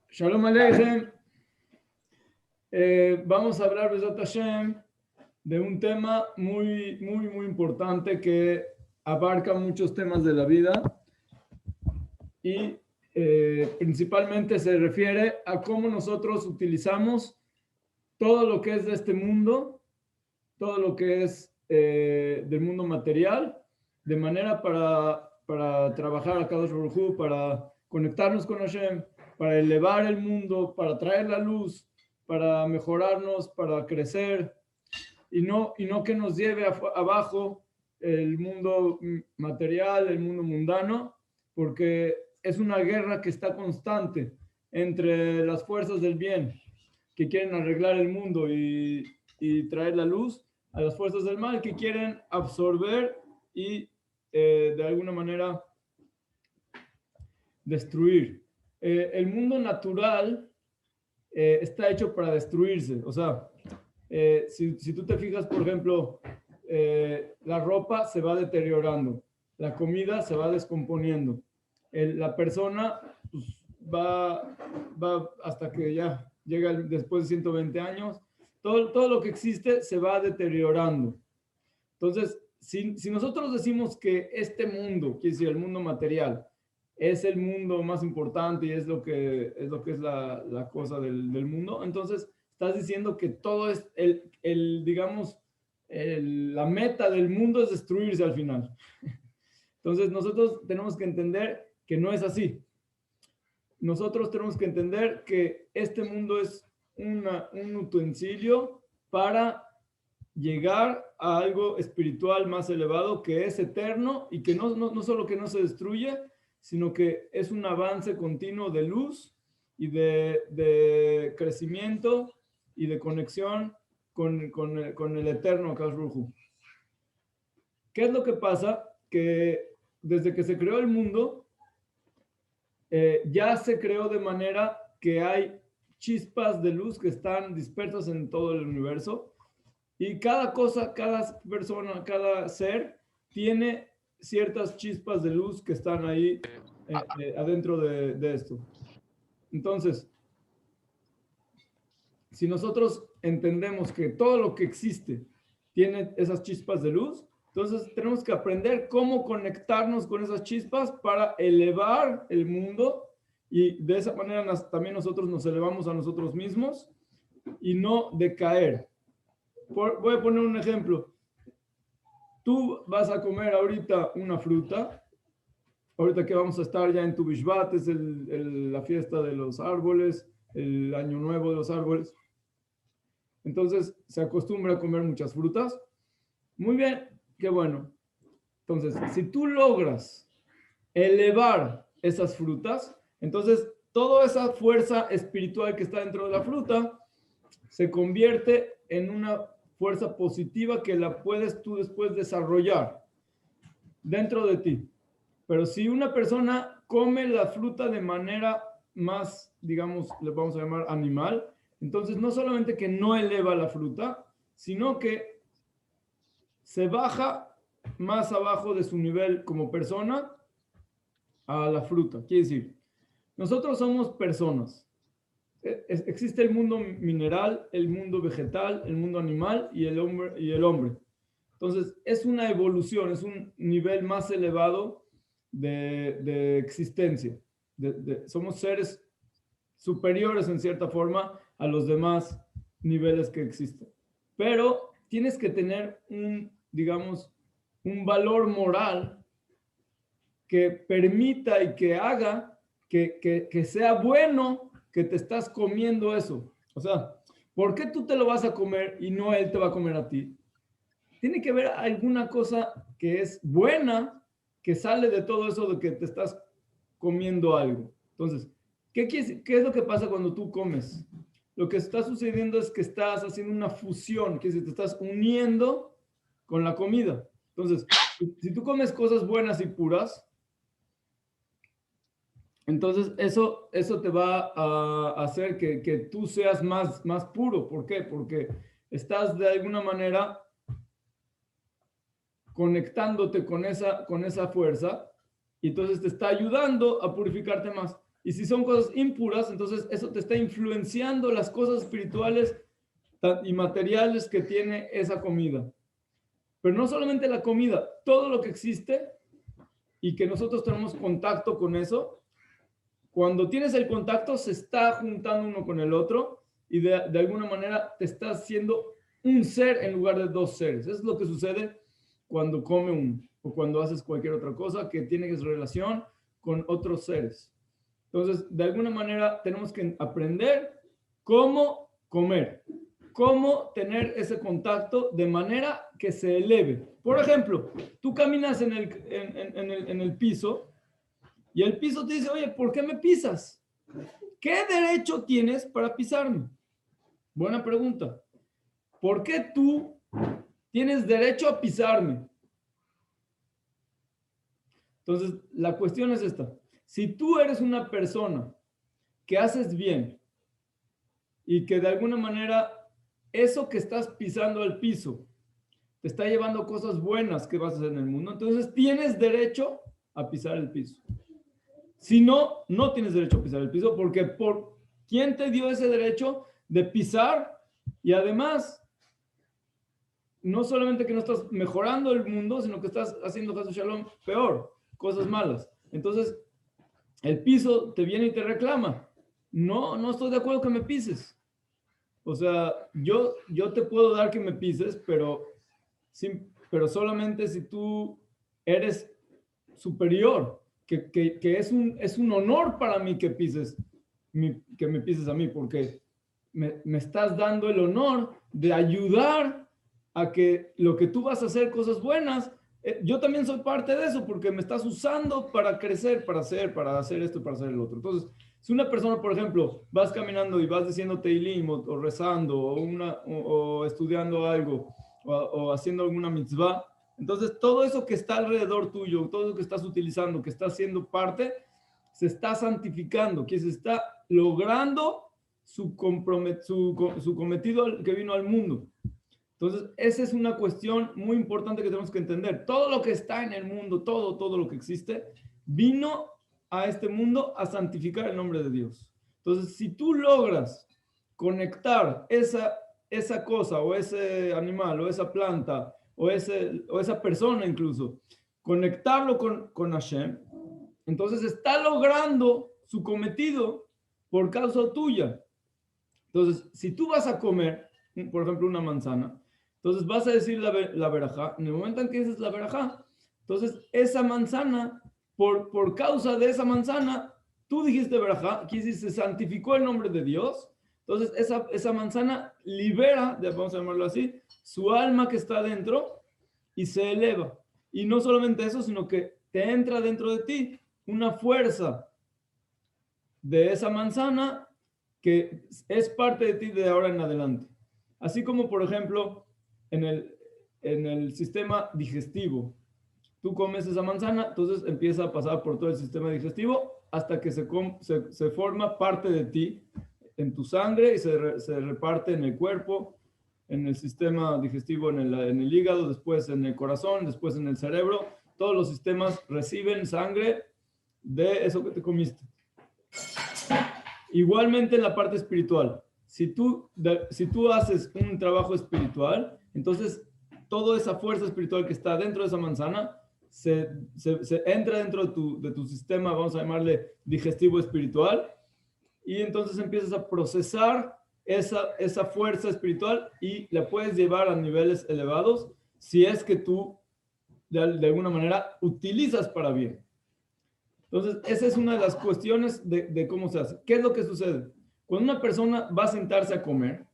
Shalom Aleichem. Vamos a hablar, Besat Hashem, de un tema muy importante que abarca muchos temas de la vida y principalmente se refiere a cómo nosotros utilizamos todo lo que es de este mundo, todo lo que es del mundo material, de manera para trabajar a Kadosh Baruj Hu, para conectarnos con Hashem, para elevar el mundo, para traer la luz, para mejorarnos, para crecer, y no que nos lleve abajo el mundo material, el mundo mundano, porque es una guerra que está constante entre las fuerzas del bien, que quieren arreglar el mundo y traer la luz, a las fuerzas del mal, que quieren absorber y de alguna manera destruir. El mundo natural está hecho para destruirse. O sea, si tú te fijas, por ejemplo, la ropa se va deteriorando, la comida se va descomponiendo, la persona pues, va hasta que ya llega después de 120 años, todo lo que existe se va deteriorando. Entonces, si nosotros decimos que este mundo, quiere decir el mundo material, es el mundo más importante y es lo que es la cosa del mundo, entonces estás diciendo que todo es digamos, la meta del mundo es destruirse al final. Entonces nosotros tenemos que entender que no es así. Nosotros tenemos que entender que este mundo es un utensilio para llegar a algo espiritual más elevado, que es eterno y que no solo que no se destruye, sino que es un avance continuo de luz y de crecimiento y de conexión con el eterno Akash Baruj Hu. ¿Qué es lo que pasa? Que desde que se creó el mundo, ya se creó de manera que hay chispas de luz que están dispersas en todo el universo, y cada cosa, cada persona, cada ser tiene ciertas chispas de luz que están ahí adentro de esto. Entonces, si nosotros entendemos que todo lo que existe tiene esas chispas de luz, entonces tenemos que aprender cómo conectarnos con esas chispas para elevar el mundo, y de esa manera también nosotros nos elevamos a nosotros mismos y no decaer. Voy a poner un ejemplo. Tú vas a comer ahorita una fruta, ahorita que vamos a estar ya en Tu Bishvat, es la fiesta de los árboles, el año nuevo de los árboles. Entonces se acostumbra a comer muchas frutas. Muy bien, qué bueno. Entonces, si tú logras elevar esas frutas, entonces toda esa fuerza espiritual que está dentro de la fruta se convierte en una fuerza positiva que la puedes tú después desarrollar dentro de ti. Pero si una persona come la fruta de manera más, digamos, le vamos a llamar animal, entonces no solamente que no eleva la fruta, sino que se baja más abajo de su nivel como persona a la fruta. Quiere decir, nosotros somos personas. Existe el mundo mineral, el mundo vegetal, el mundo animal y el hombre. Entonces, es una evolución, es un nivel más elevado de existencia. Somos seres superiores en cierta forma a los demás niveles que existen. Pero tienes que tener digamos, un valor moral que permita y que haga que sea bueno que te estás comiendo eso. O sea, ¿por qué tú te lo vas a comer y no él te va a comer a ti? Tiene que haber alguna cosa que es buena que sale de todo eso de que te estás comiendo algo. Entonces, ¿qué es lo que pasa cuando tú comes? Lo que está sucediendo es que estás haciendo una fusión, que te estás uniendo con la comida. Entonces, si tú comes cosas buenas y puras, entonces eso te va a hacer que tú seas más puro. ¿Por qué? Porque estás de alguna manera conectándote con esa fuerza, y entonces te está ayudando a purificarte más. Y si son cosas impuras, entonces eso te está influenciando las cosas espirituales y materiales que tiene esa comida. Pero no solamente la comida, todo lo que existe y que nosotros tenemos contacto con eso, cuando tienes el contacto se está juntando uno con el otro y de alguna manera te está haciendo un ser en lugar de dos seres. Eso es lo que sucede cuando come uno o cuando haces cualquier otra cosa que tiene relación con otros seres. Entonces, de alguna manera tenemos que aprender cómo comer, cómo tener ese contacto de manera que se eleve. Por ejemplo, tú caminas en el piso y el piso te dice, oye, ¿por qué me pisas? ¿Qué derecho tienes para pisarme? Buena pregunta. ¿Por qué tú tienes derecho a pisarme? Entonces, la cuestión es esta. Si tú eres una persona que haces bien y que de alguna manera eso que estás pisando al piso te está llevando a cosas buenas que vas a hacer en el mundo, entonces tienes derecho a pisar el piso. Si no, no tienes derecho a pisar el piso porque ¿por quién te dio ese derecho de pisar? Y además, no solamente que no estás mejorando el mundo, sino que estás haciendo Hasu Shalom peor, cosas malas. Entonces, el piso te viene y te reclama. No, no estoy de acuerdo que me pises. O sea, yo te puedo dar que me pises, pero solamente si tú eres superior, que es un honor para mí que que me pises a mí, porque me estás dando el honor de ayudar a que lo que tú vas a hacer cosas buenas, yo también soy parte de eso, porque me estás usando para crecer, para hacer esto, para hacer el otro. Entonces, si una persona, por ejemplo, vas caminando y vas diciendo Teilim o rezando o estudiando algo o haciendo alguna mitzvah, entonces todo eso que está alrededor tuyo, todo eso que estás utilizando, que estás siendo parte, se está santificando, que se está logrando su cometido que vino al mundo. Entonces, esa es una cuestión muy importante que tenemos que entender. Todo lo que está en el mundo, todo lo que existe, vino a este mundo a santificar el nombre de Dios. Entonces, si tú logras conectar esa cosa o ese animal o esa planta o esa persona incluso, conectarlo con Hashem, entonces está logrando su cometido por causa tuya. Entonces, si tú vas a comer, por ejemplo, una manzana, entonces vas a decir la verajá. En el momento en que dices la verajá, entonces esa manzana, por causa de esa manzana, tú dijiste verajá, aquí se santificó el nombre de Dios. Entonces esa manzana libera, vamos a llamarlo así, su alma que está dentro y se eleva. Y no solamente eso, sino que te entra dentro de ti una fuerza de esa manzana que es parte de ti de ahora en adelante. Así como, por ejemplo, en el sistema digestivo. Tú comes esa manzana, entonces empieza a pasar por todo el sistema digestivo hasta que se forma parte de ti en tu sangre y se reparte en el cuerpo, en el sistema digestivo, en el hígado, después en el corazón, después en el cerebro. Todos los sistemas reciben sangre de eso que te comiste. Igualmente en la parte espiritual, si tú haces un trabajo espiritual, entonces toda esa fuerza espiritual que está dentro de esa manzana se entra dentro de tu sistema, vamos a llamarle digestivo espiritual, y entonces empiezas a procesar esa fuerza espiritual y la puedes llevar a niveles elevados si es que tú de alguna manera utilizas para bien. Entonces, esa es una de las cuestiones de cómo se hace. ¿Qué es lo que sucede? Cuando una persona va a sentarse a comer,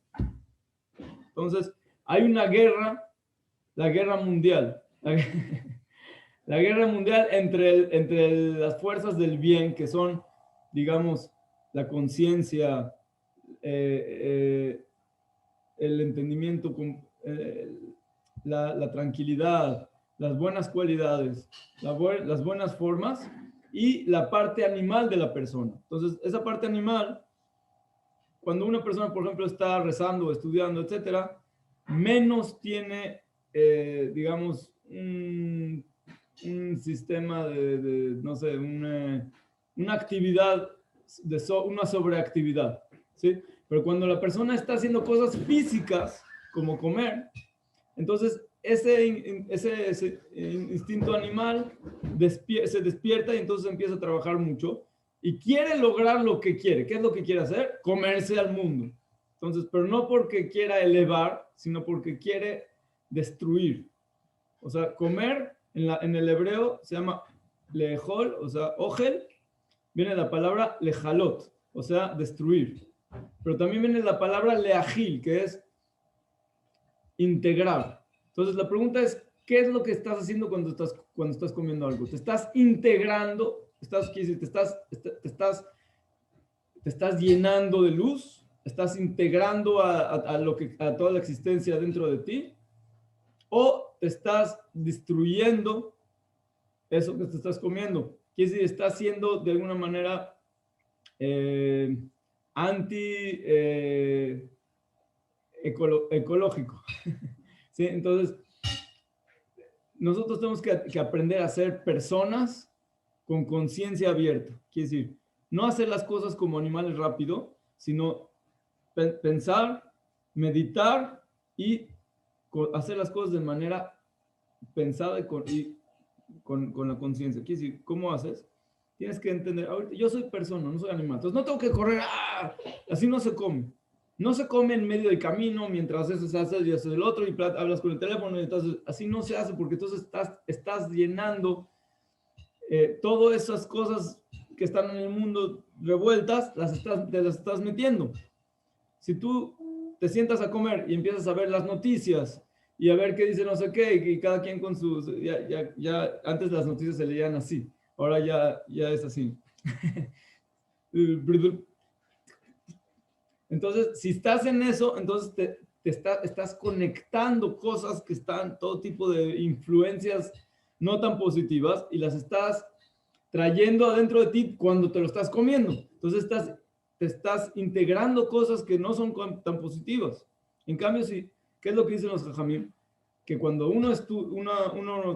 entonces hay una guerra, la guerra mundial. La guerra mundial entre las fuerzas del bien, que son, digamos, la conciencia, el entendimiento, la tranquilidad, las buenas cualidades, las buenas formas y la parte animal de la persona. Entonces, esa parte animal, cuando una persona, por ejemplo, está rezando, estudiando, etcétera, menos tiene, digamos, un sistema no sé, una actividad una sobreactividad, ¿sí? Pero cuando la persona está haciendo cosas físicas, como comer, entonces ese instinto animal se despierta y entonces empieza a trabajar mucho y quiere lograr lo que quiere. ¿Qué es lo que quiere hacer? Comerse al mundo. Entonces, pero no porque quiera elevar, sino porque quiere destruir. O sea, comer en el hebreo se llama lejol, o sea, ogel, viene la palabra lejalot, o sea, destruir. Pero también viene la palabra leagil, que es integrar. Entonces la pregunta es, ¿qué es lo que estás haciendo cuando estás comiendo algo? ¿Te estás integrando? ¿Te estás llenando de luz? ¿Estás integrando a toda la existencia dentro de ti? ¿O te estás destruyendo eso que te estás comiendo? Quiere decir, estás siendo de alguna manera ecológico. ¿Sí? Entonces, nosotros tenemos que aprender a ser personas con conciencia abierta. Quiere decir, no hacer las cosas como animales rápido, sino pensar, meditar y hacer las cosas de manera pensada y con la conciencia. Quiere decir, ¿cómo haces? Tienes que entender, ahorita, yo soy persona, no soy animal, entonces no tengo que correr, ¡ah! Así no se come. No se come en medio del camino mientras eso se hace y haces el otro y hablas con el teléfono y entonces así no se hace porque entonces estás llenando todas esas cosas que están en el mundo revueltas, te las estás metiendo. Si tú te sientas a comer y empiezas a ver las noticias y a ver qué dice no sé qué y cada quien con sus, ya antes las noticias se leían así, ahora ya es así. Entonces, si estás en eso, entonces estás conectando cosas que están, todo tipo de influencias no tan positivas y las estás trayendo adentro de ti cuando te lo estás comiendo. Entonces, te estás integrando cosas que no son tan positivas. En cambio, ¿qué es lo que dicen los jajamim? Que cuando uno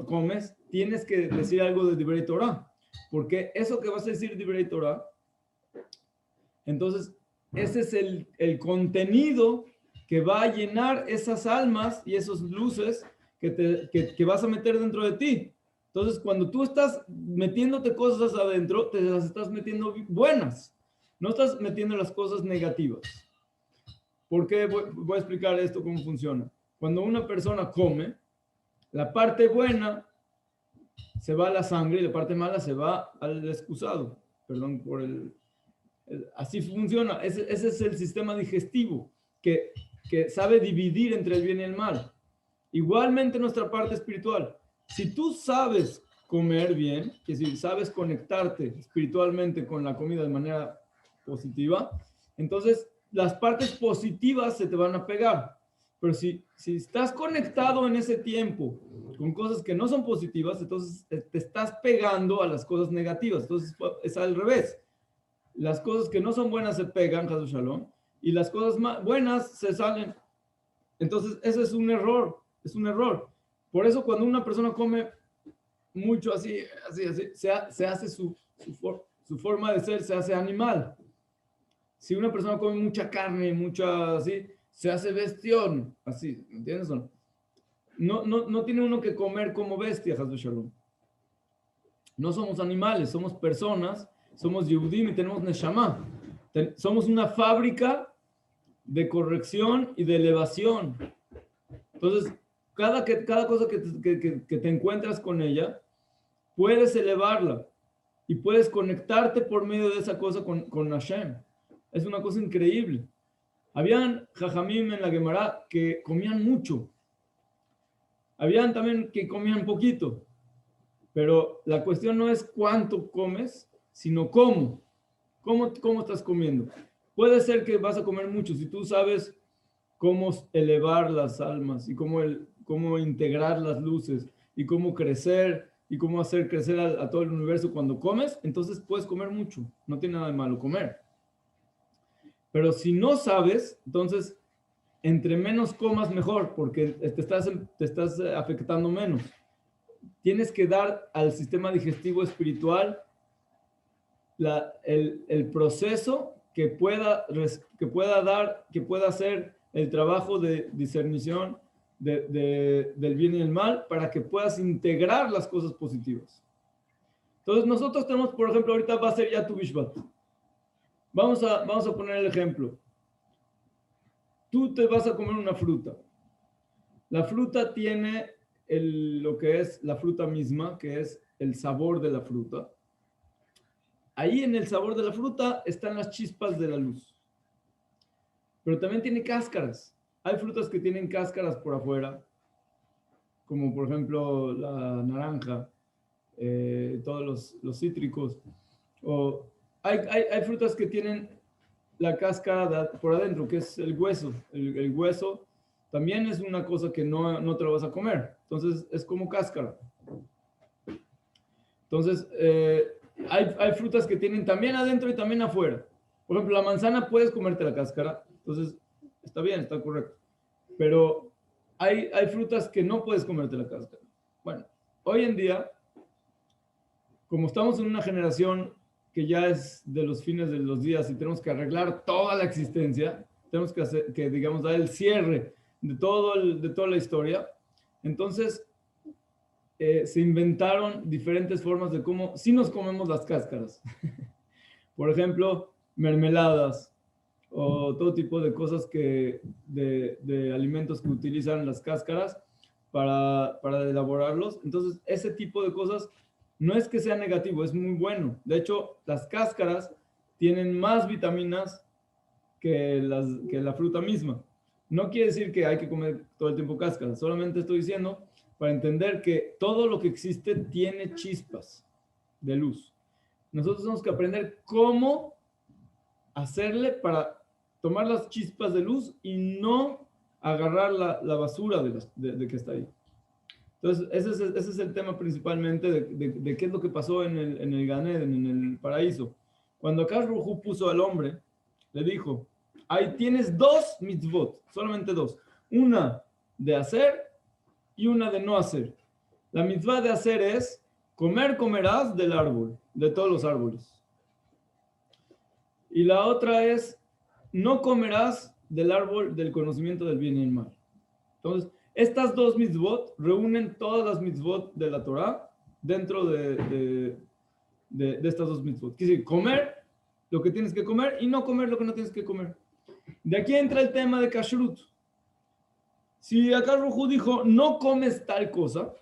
comes, tienes que decir algo de Divrei Torah. Porque eso que vas a decir Divrei Torah, entonces ese es el contenido que va a llenar esas almas y esas luces que vas a meter dentro de ti. Entonces, cuando tú estás metiéndote cosas adentro, te las estás metiendo buenas. No estás metiendo las cosas negativas. ¿Por qué? Voy a explicar esto cómo funciona. Cuando una persona come, la parte buena se va a la sangre y la parte mala se va al excusado. Perdón por así funciona. Ese es el sistema digestivo que sabe dividir entre el bien y el mal. Igualmente nuestra parte espiritual. Si tú sabes comer bien, es decir, sabes conectarte espiritualmente con la comida de manera positiva, entonces las partes positivas se te van a pegar. Pero si estás conectado en ese tiempo con cosas que no son positivas, entonces te estás pegando a las cosas negativas. Entonces es al revés. Las cosas que no son buenas se pegan, Hazu Shalom, y las cosas buenas se salen. Entonces, ese es un error, es un error. Por eso cuando una persona come mucho así, se hace su forma de ser, se hace animal. Si una persona come mucha carne, mucha así, se hace bestión, así, ¿entiendes? No tiene uno que comer como bestia, Hazu Shalom. No somos animales, somos personas, somos Yehudim y tenemos Neshama. Somos una fábrica de corrección y de elevación. Entonces, cada cosa que te encuentras con ella, puedes elevarla y puedes conectarte por medio de esa cosa con Hashem. Es una cosa increíble. Habían jajamim en la Gemara que comían mucho. Habían también que comían poquito. Pero la cuestión no es cuánto comes, sino cómo. ¿Cómo estás comiendo? Puede ser que vas a comer mucho si tú sabes cómo elevar las almas y cómo integrar las luces y cómo crecer y cómo hacer crecer a todo el universo cuando comes, entonces puedes comer mucho. No tiene nada de malo comer. Pero si no sabes, entonces entre menos comas mejor porque te estás afectando menos. Tienes que dar al sistema digestivo espiritual el proceso que pueda hacer el trabajo de discernición del bien y el mal para que puedas integrar las cosas positivas. Entonces nosotros tenemos, por ejemplo, ahorita va a ser ya tu Bishvat. Vamos a poner el ejemplo. Tú te vas a comer una fruta. La fruta tiene lo que es la fruta misma, que es el sabor de la fruta. Ahí en el sabor de la fruta están las chispas de la luz. Pero también tiene cáscaras. Hay frutas que tienen cáscaras por afuera, como por ejemplo la naranja, todos los cítricos. O hay frutas que tienen la cáscara por adentro, que es el hueso. El hueso también es una cosa que no te lo vas a comer. Entonces es como cáscara. Entonces hay frutas que tienen también adentro y también afuera. Por ejemplo, la manzana puedes comerte la cáscara. Entonces está bien, está correcto. Pero hay frutas que no puedes comerte la cáscara. Bueno, hoy en día, como estamos en una generación que ya es de los fines de los días y tenemos que arreglar toda la existencia, tenemos que digamos, dar el cierre de toda la historia, entonces se inventaron diferentes formas de cómo sí nos comemos las cáscaras. Por ejemplo, mermeladas o todo tipo de cosas de alimentos que utilizan las cáscaras para elaborarlos. Entonces, ese tipo de cosas no es que sea negativo, es muy bueno. De hecho, las cáscaras tienen más vitaminas que la fruta misma. No quiere decir que hay que comer todo el tiempo cáscaras, solamente estoy diciendo para entender que todo lo que existe tiene chispas de luz. Nosotros tenemos que aprender cómo hacerle para tomar las chispas de luz y no agarrar la basura de que está ahí. Entonces, ese es el tema principalmente de qué es lo que pasó en el Gan Eden, en el paraíso. Cuando Akash Baruj Hu puso al hombre, le dijo, ahí tienes dos mitzvot, solamente dos. Una de hacer y una de no hacer. La mitzvah de hacer es comerás del árbol, de todos los árboles. Y la otra es, no comerás del árbol del conocimiento del bien y el mal. Entonces, estas dos mitzvot reúnen todas las mitzvot de la Torah dentro de estas dos mitzvot. Quiere decir, comer lo que tienes que comer y no comer lo que no tienes que comer. De aquí entra el tema de kashrut. Si Akash Baruj Hu dijo, no comes tal cosa,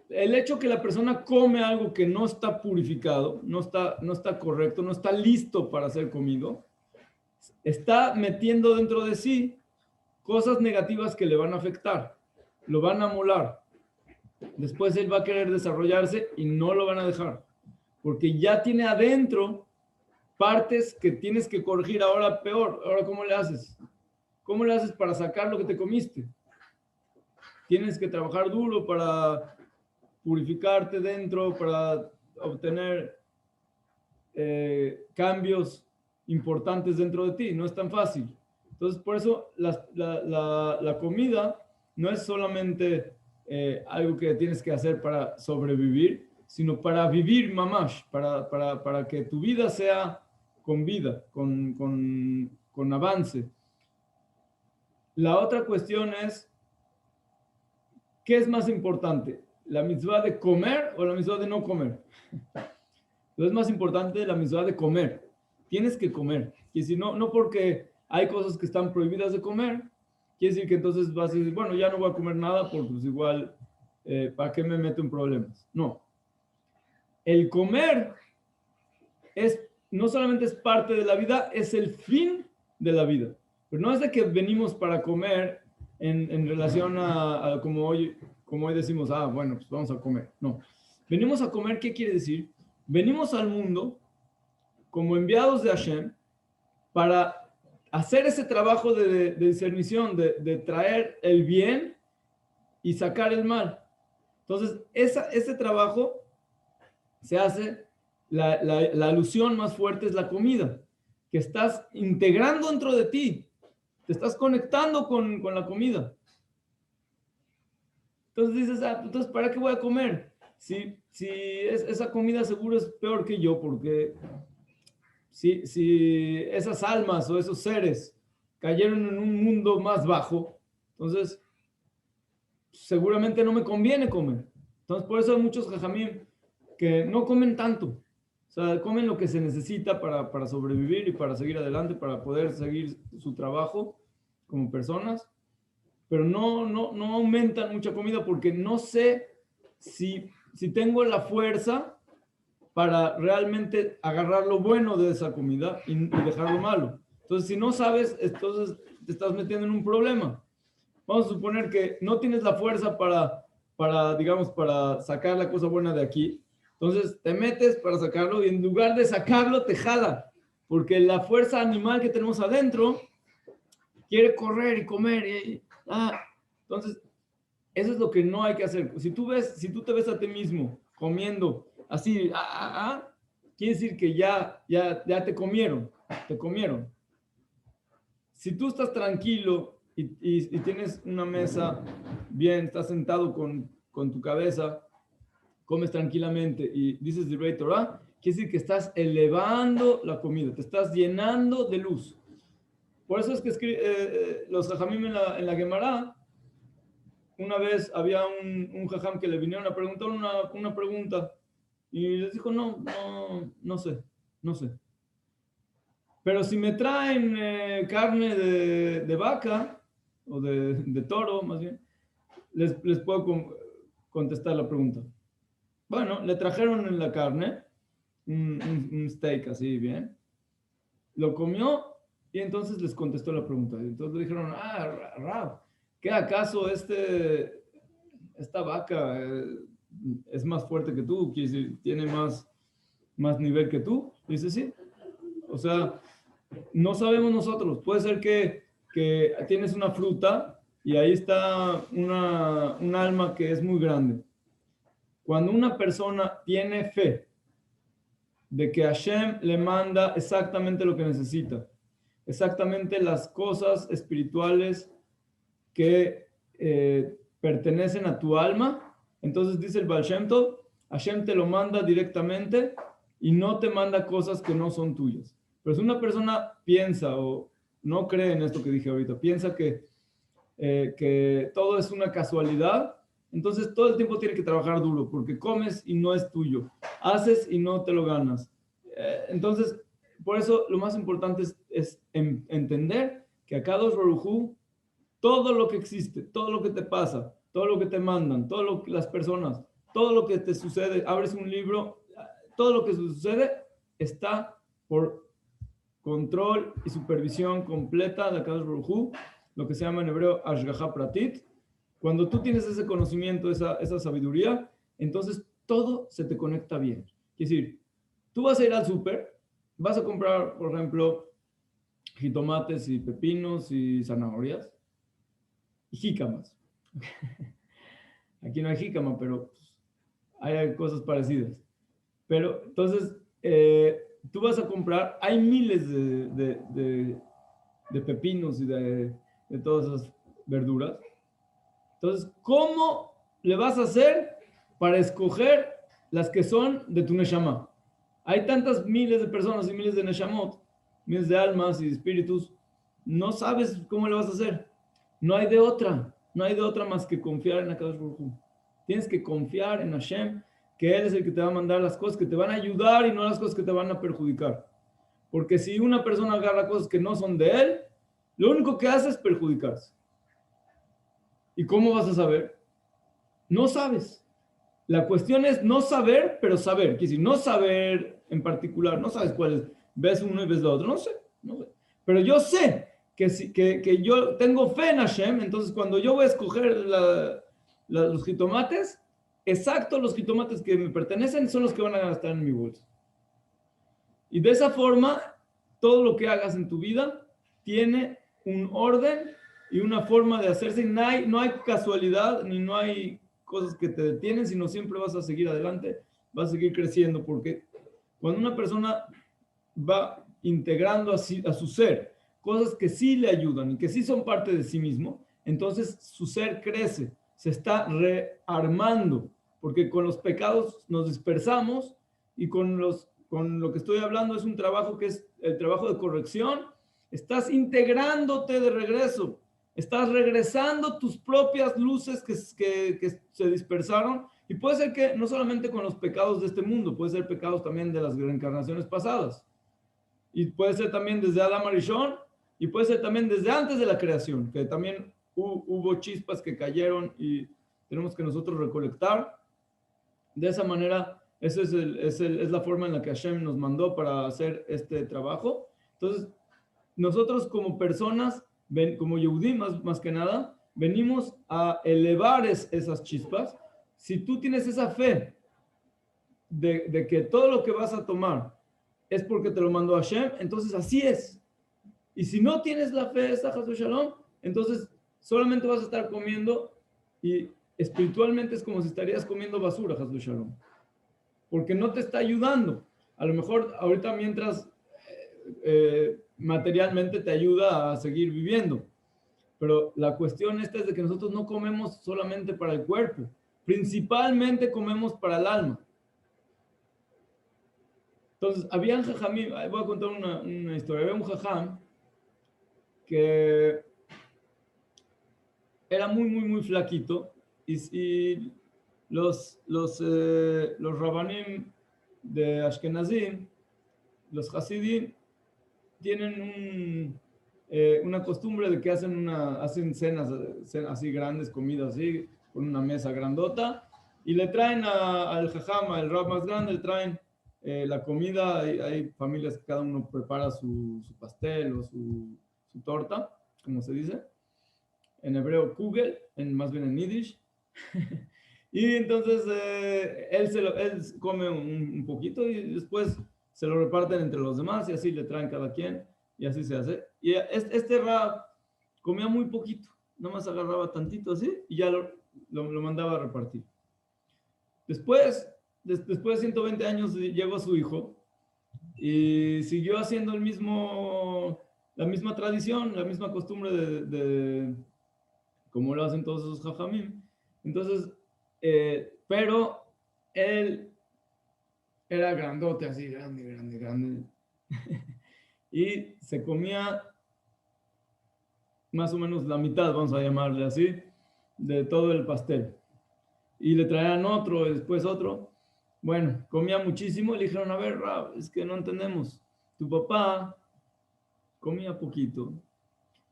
el hecho que la persona come algo que no está purificado, no está correcto, no está listo para ser comido, está metiendo dentro de sí cosas negativas que le van a afectar, lo van a molar. Después él va a querer desarrollarse y no lo van a dejar, porque ya tiene adentro partes que tienes que corregir ahora peor. Ahora, ¿cómo le haces? ¿Cómo le haces para sacar lo que te comiste? Tienes que trabajar duro para purificarte dentro, para obtener cambios importantes dentro de ti. No es tan fácil. Entonces, por eso la comida no es solamente algo que tienes que hacer para sobrevivir, sino para vivir mamash, para que tu vida sea con vida, con avance. La otra cuestión es, ¿qué es más importante? ¿La mitzvah de comer o la mitzvah de no comer? Lo es más importante la mitzvah de comer. Tienes que comer. Y si no porque hay cosas que están prohibidas de comer, quiere decir que entonces vas a decir, bueno, ya no voy a comer nada porque pues igual, ¿para qué me meto en problemas? No. El comer no solamente es parte de la vida, es el fin de la vida. Pero no es de que venimos para comer en relación a como hoy decimos, bueno, pues vamos a comer. No. Venimos a comer, ¿qué quiere decir? Venimos al mundo como enviados de Hashem para hacer ese trabajo de discernición, de traer el bien y sacar el mal. Entonces, ese trabajo se hace, la alusión más fuerte es la comida, que estás integrando dentro de ti, te estás conectando con la comida. Entonces dices, entonces, ¿para qué voy a comer? esa comida seguro es peor que yo, porque si esas almas o esos seres cayeron en un mundo más bajo, entonces seguramente no me conviene comer. Entonces, por eso hay muchos jajamim que no comen tanto. O sea, comen lo que se necesita para sobrevivir y para seguir adelante, para poder seguir su trabajo como personas, pero no aumentan mucha comida porque no sé si tengo la fuerza para realmente agarrar lo bueno de esa comida y dejar lo malo. Entonces, si no sabes, entonces te estás metiendo en un problema. Vamos a suponer que no tienes la fuerza digamos, para sacar la cosa buena de aquí. Entonces te metes para sacarlo y en lugar de sacarlo te jala, porque la fuerza animal que tenemos adentro quiere correr y comer. Entonces, eso es lo que no hay que hacer. Si tú te ves a ti mismo comiendo así, quiere decir que ya te comieron, te comieron. Si tú estás tranquilo y tienes una mesa bien, estás sentado con tu cabeza, comes tranquilamente y dices Divrei Torah, quiere decir que estás elevando la comida, te estás llenando de luz. Por eso es que los jajamim en la Gemara, una vez había un jajam que le vinieron a preguntar una pregunta y les dijo, no sé. Pero si me traen carne de vaca, o de toro más bien, les puedo contestar la pregunta. Bueno, le trajeron en la carne, un steak así bien, lo comió y entonces les contestó la pregunta. Entonces le dijeron, Rab, ¿qué acaso esta vaca es más fuerte que tú? ¿Tiene más nivel que tú? Dice, sí. O sea, no sabemos nosotros. Puede ser que tienes una fruta y ahí está un alma que es muy grande. Cuando una persona tiene fe de que Hashem le manda exactamente lo que necesita, exactamente las cosas espirituales que pertenecen a tu alma, entonces dice el Baal Shem Tov, Hashem te lo manda directamente y no te manda cosas que no son tuyas. Pero si una persona piensa o no cree en esto que dije ahorita, piensa que todo es una casualidad, entonces todo el tiempo tiene que trabajar duro porque comes y no es tuyo, haces y no te lo ganas. Entonces, por eso lo más importante es entender que a Kadosh Baruj Hu, todo lo que existe, todo lo que te pasa, todo lo que te mandan, las personas, todo lo que te sucede, abres un libro, todo lo que sucede está por control y supervisión completa de Kadosh Baruj Hu, lo que se llama en hebreo Ashgaha Pratit. Cuando tú tienes ese conocimiento, esa sabiduría, entonces todo se te conecta bien. Es decir, tú vas a ir al súper, vas a comprar, por ejemplo, jitomates y pepinos y zanahorias y jícamas. Aquí no hay jícama, pero hay cosas parecidas. Pero entonces, tú vas a comprar, hay miles de pepinos y de todas esas verduras. Entonces, ¿cómo le vas a hacer para escoger las que son de tu neshama? Hay tantas miles de personas y miles de neshamot, miles de almas y de espíritus, no sabes cómo le vas a hacer. No hay de otra más que confiar en Akadosh Baruj Hu. Tienes que confiar en Hashem, que Él es el que te va a mandar las cosas que te van a ayudar y no las cosas que te van a perjudicar. Porque si una persona agarra cosas que no son de Él, lo único que hace es perjudicarse. ¿Y cómo vas a saber? No sabes. La cuestión es no saber, pero saber. Quiere decir, no saber en particular, no sabes cuál es. Ves uno y ves lo otro, no sé. Pero yo sé que yo tengo fe en Hashem, entonces cuando yo voy a escoger los jitomates, exacto los jitomates que me pertenecen son los que van a estar en mi bolsa. Y de esa forma, todo lo que hagas en tu vida tiene un orden y una forma de hacerse. No hay casualidad, ni no hay cosas que te detienen, sino siempre vas a seguir adelante, vas a seguir creciendo, porque cuando una persona va integrando a su ser cosas que sí le ayudan y que sí son parte de sí mismo, entonces su ser crece, se está rearmando, porque con los pecados nos dispersamos y con lo que estoy hablando es un trabajo que es el trabajo de corrección. Estás integrándote de regreso, estás regresando tus propias luces que se dispersaron, y puede ser que no solamente con los pecados de este mundo, puede ser pecados también de las reencarnaciones pasadas, y puede ser también desde Adam Arishon, y puede ser también desde antes de la creación, que también hubo chispas que cayeron y tenemos que nosotros recolectar. De esa manera, esa es la forma en la que Hashem nos mandó para hacer este trabajo. Entonces, nosotros como personas, como Yehudim más que nada, venimos a elevar esas chispas. Si tú tienes esa fe de que todo lo que vas a tomar es porque te lo mandó Hashem, entonces así es. Y si no tienes la fe esta, Hasu Shalom, entonces solamente vas a estar comiendo, y espiritualmente es como si estarías comiendo basura, Hasu Shalom, porque no te está ayudando. A lo mejor ahorita mientras materialmente te ayuda a seguir viviendo, pero la cuestión esta es de que nosotros no comemos solamente para el cuerpo, principalmente comemos para el alma. Entonces, habían jajamim, voy a contar una historia. Había un jajam que era muy flaquito, y los rabanim de Ashkenazim, los hasidim, tienen una costumbre de que hacen cenas así grandes, comidas así, con una mesa grandota, y le traen al jajam, al rab más grande, le traen la comida. Hay familias que cada uno prepara su pastel o su torta, como se dice. En hebreo, kugel, más bien en yiddish. Y entonces él come un poquito y después se lo reparten entre los demás, y así le traen cada quien, y así se hace. Y este rab comía muy poquito, nomás agarraba tantito así y ya lo mandaba a repartir. Después de 120 años llegó su hijo y siguió haciendo la misma tradición, la misma costumbre de como lo hacen todos esos jajamim. Entonces, pero él era grandote, así, grande. Y se comía más o menos la mitad, vamos a llamarle así, de todo el pastel. Y le traían otro, y después otro. Bueno, comía muchísimo. Le dijeron, a ver, Rab, es que no entendemos. Tu papá comía poquito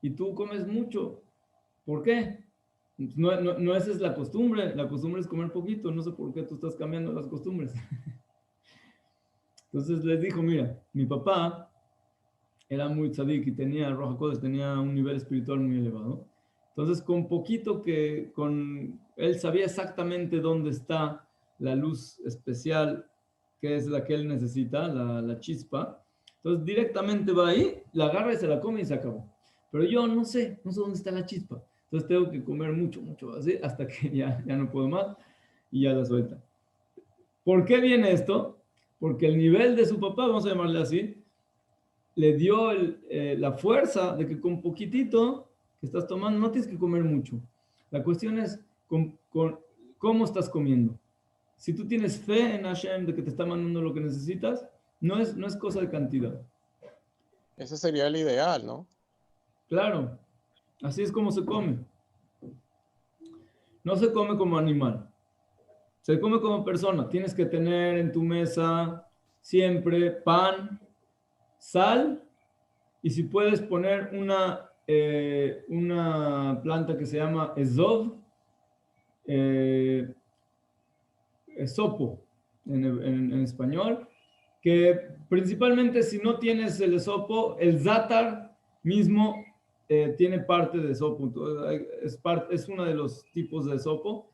y tú comes mucho. ¿Por qué? No, esa es la costumbre. La costumbre es comer poquito. No sé por qué tú estás cambiando las costumbres. Entonces les dijo, mira, mi papá era muy tzadik y tenía tenía un nivel espiritual muy elevado. Entonces, con poquito él sabía exactamente dónde está la luz especial, que es la que él necesita, la chispa. Entonces, directamente va ahí, la agarra y se la come y se acabó. Pero yo no sé dónde está la chispa. Entonces, tengo que comer mucho, así, hasta que ya no puedo más y ya la suelta. ¿Por qué viene esto? Porque el nivel de su papá, vamos a llamarle así, le dio la fuerza de que con poquitito que estás tomando no tienes que comer mucho. La cuestión es cómo estás comiendo. Si tú tienes fe en Hashem de que te está mandando lo que necesitas, no es cosa de cantidad. Ese sería el ideal, ¿no? Claro, así es como se come. No se come como animal, se come como persona. Tienes que tener en tu mesa siempre pan, sal, y si puedes poner una planta que se llama ezov, esopo en español, que principalmente si no tienes el esopo, el zátar mismo tiene parte de esopo. Es uno de los tipos de esopo.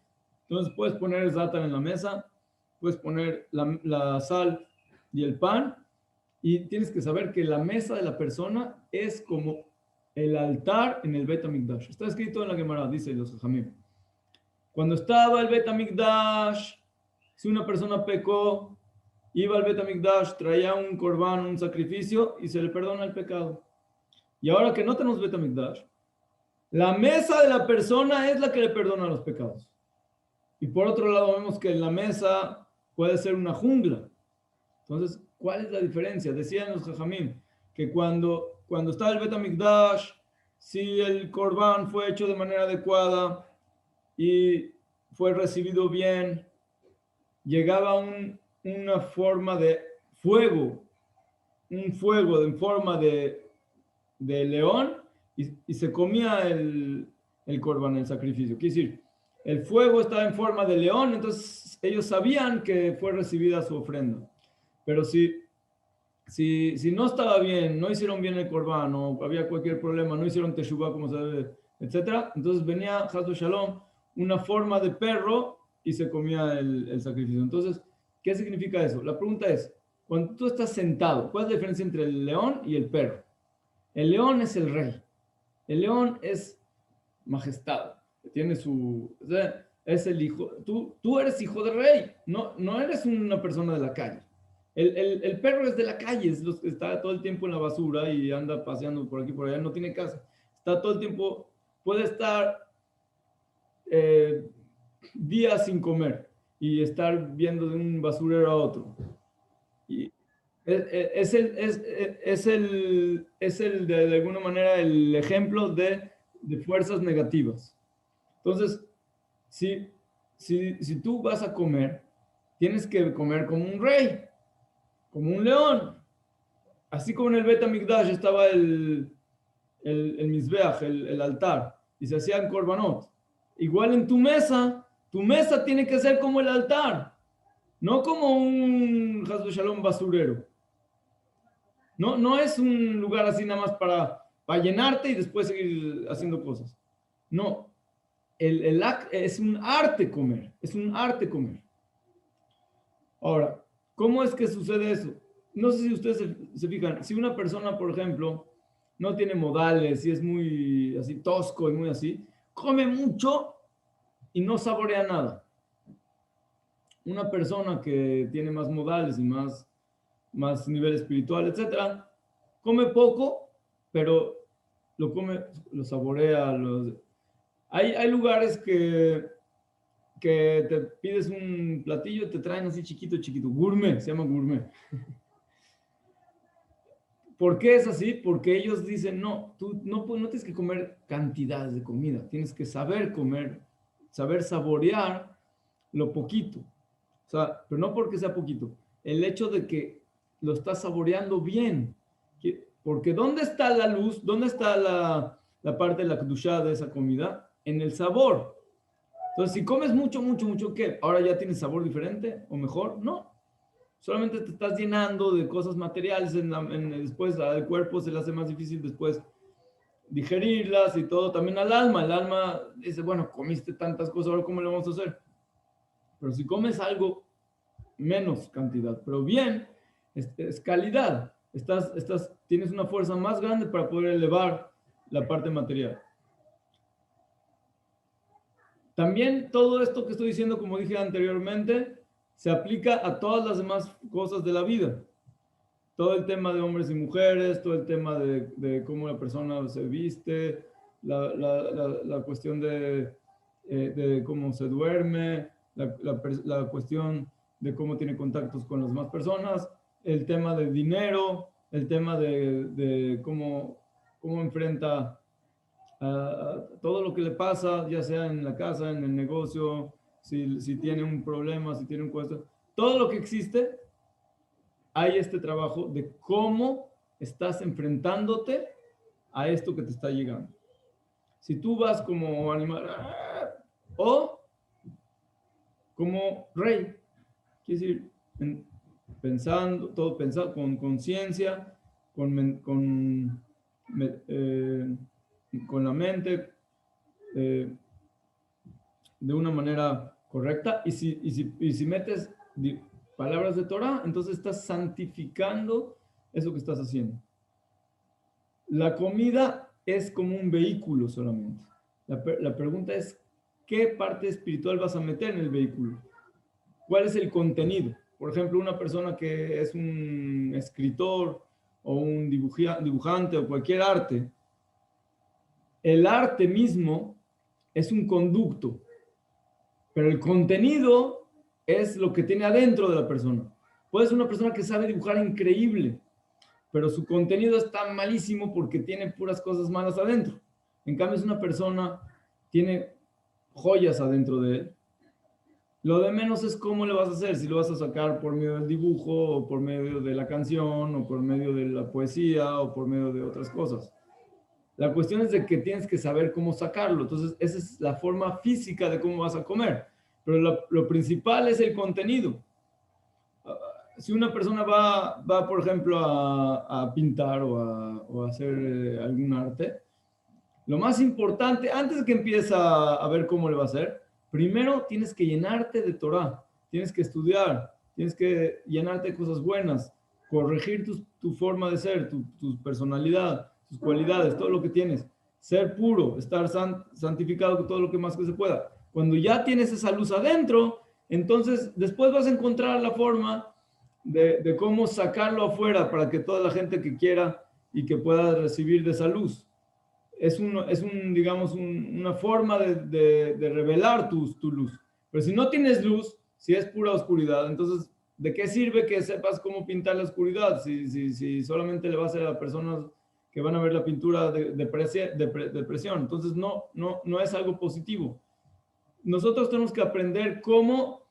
Entonces puedes poner el zátar en la mesa, puedes poner la sal y el pan. Y tienes que saber que la mesa de la persona es como el altar en el Bet HaMikdash. Está escrito en la Gemara, dice los Jajamim. Cuando estaba el Bet HaMikdash, si una persona pecó, iba al Bet HaMikdash, traía un corbán, un sacrificio, y se le perdona el pecado. Y ahora que no tenemos Bet HaMikdash, la mesa de la persona es la que le perdona los pecados. Y por otro lado vemos que la mesa puede ser una jungla. Entonces, ¿cuál es la diferencia? Decían los Jajamim que cuando estaba el Bet HaMikdash, si el Corbán fue hecho de manera adecuada y fue recibido bien, llegaba una forma de fuego, un fuego en forma de león y se comía el Corbán, el sacrificio. Quiere decir, el fuego estaba en forma de león, entonces ellos sabían que fue recibida su ofrenda. Pero si no estaba bien, no hicieron bien el Corbán, o había cualquier problema, no hicieron Teshuvah como se debe, etc., entonces venía, Hasdo Shalom, una forma de perro y se comía el sacrificio. Entonces, ¿qué significa eso? La pregunta es, cuando tú estás sentado, ¿cuál es la diferencia entre el león y el perro? El león es el rey. El león es majestad. Tiene o sea, es el hijo. Tú eres hijo de rey. No eres una persona de la calle. El perro es de la calle. Es los que está todo el tiempo en la basura y anda paseando por aquí por allá. No tiene casa. Está todo el tiempo. Puede estar días sin comer y estar viendo de un basurero a otro. Y es de alguna manera el ejemplo de fuerzas negativas. Entonces, si tú vas a comer, tienes que comer como un rey, como un león. Así como en el Bet HaMikdash estaba el Mizbeach, el altar, y se hacían korbanot. Igual en tu mesa tiene que ser como el altar, no como un Hasbe Shalom basurero. No es un lugar así nada más para llenarte y después seguir haciendo cosas. No, es un arte comer, es un arte comer. Ahora, ¿cómo es que sucede eso? No sé si ustedes se fijan, si una persona, por ejemplo, no tiene modales y es muy así tosco y muy así, come mucho y no saborea nada. Una persona que tiene más modales y más nivel espiritual, etcétera, come poco, pero lo come, lo saborea. Hay lugares que te pides un platillo y te traen así chiquito, chiquito, gourmet, se llama gourmet. ¿Por qué es así? Porque ellos dicen, no, tú no tienes que comer cantidades de comida, tienes que saber comer, saber saborear lo poquito. O sea, pero no porque sea poquito, el hecho de que lo estás saboreando bien. Porque ¿dónde está la luz? ¿Dónde está la parte de la kedushá de esa comida? En el sabor. Entonces, si comes mucho, mucho, mucho, ¿qué? ¿Ahora ya tienes sabor diferente o mejor? No. Solamente te estás llenando de cosas materiales, después al cuerpo se le hace más difícil después digerirlas y todo, también al alma. El alma dice, bueno, comiste tantas cosas, ahora ¿cómo le vamos a hacer? Pero si comes algo, menos cantidad, pero bien, es calidad. Tienes una fuerza más grande para poder elevar la parte material. También todo esto que estoy diciendo, como dije anteriormente, se aplica a todas las demás cosas de la vida. Todo el tema de hombres y mujeres, todo el tema de cómo la persona se viste, la cuestión de cómo se duerme, la cuestión de cómo tiene contactos con las demás personas, el tema de dinero, el tema de cómo enfrenta a todo lo que le pasa, ya sea en la casa, en el negocio, si tiene un problema, si tiene un cuesta, todo lo que existe, hay este trabajo de cómo estás enfrentándote a esto que te está llegando. Si tú vas como animal o como rey, quiere decir, todo pensado con conciencia, con la mente, de una manera correcta. Y si metes palabras de Torah, entonces estás santificando eso que estás haciendo. La comida es como un vehículo solamente. La pregunta es, ¿qué parte espiritual vas a meter en el vehículo? ¿Cuál es el contenido? Por ejemplo, una persona que es un escritor o un dibujante o cualquier arte, el arte mismo es un conducto. Pero el contenido es lo que tiene adentro de la persona. Puede ser una persona que sabe dibujar increíble, pero su contenido está malísimo porque tiene puras cosas malas adentro. En cambio, es una persona, tiene joyas adentro de él. Lo de menos es cómo le vas a hacer, si lo vas a sacar por medio del dibujo, o por medio de la canción, o por medio de la poesía, o por medio de otras cosas. La cuestión es de que tienes que saber cómo sacarlo. Entonces, esa es la forma física de cómo vas a comer. Pero lo principal es el contenido. Si una persona va por ejemplo, a pintar o a hacer algún arte, lo más importante, antes de que empiece a ver cómo le va a hacer, primero tienes que llenarte de Torah, tienes que estudiar, tienes que llenarte de cosas buenas, corregir tu forma de ser, tu personalidad, tus cualidades, todo lo que tienes. Ser puro, estar santificado con todo lo que más que se pueda. Cuando ya tienes esa luz adentro, entonces después vas a encontrar la forma de cómo sacarlo afuera para que toda la gente que quiera y que pueda recibir de esa luz. Digamos, una forma de revelar tu luz. Pero si no tienes luz, si es pura oscuridad, entonces, ¿de qué sirve que sepas cómo pintar la oscuridad? Si solamente le va a hacer a personas que van a ver la pintura de presión. Entonces, no es algo positivo. Nosotros tenemos que aprender cómo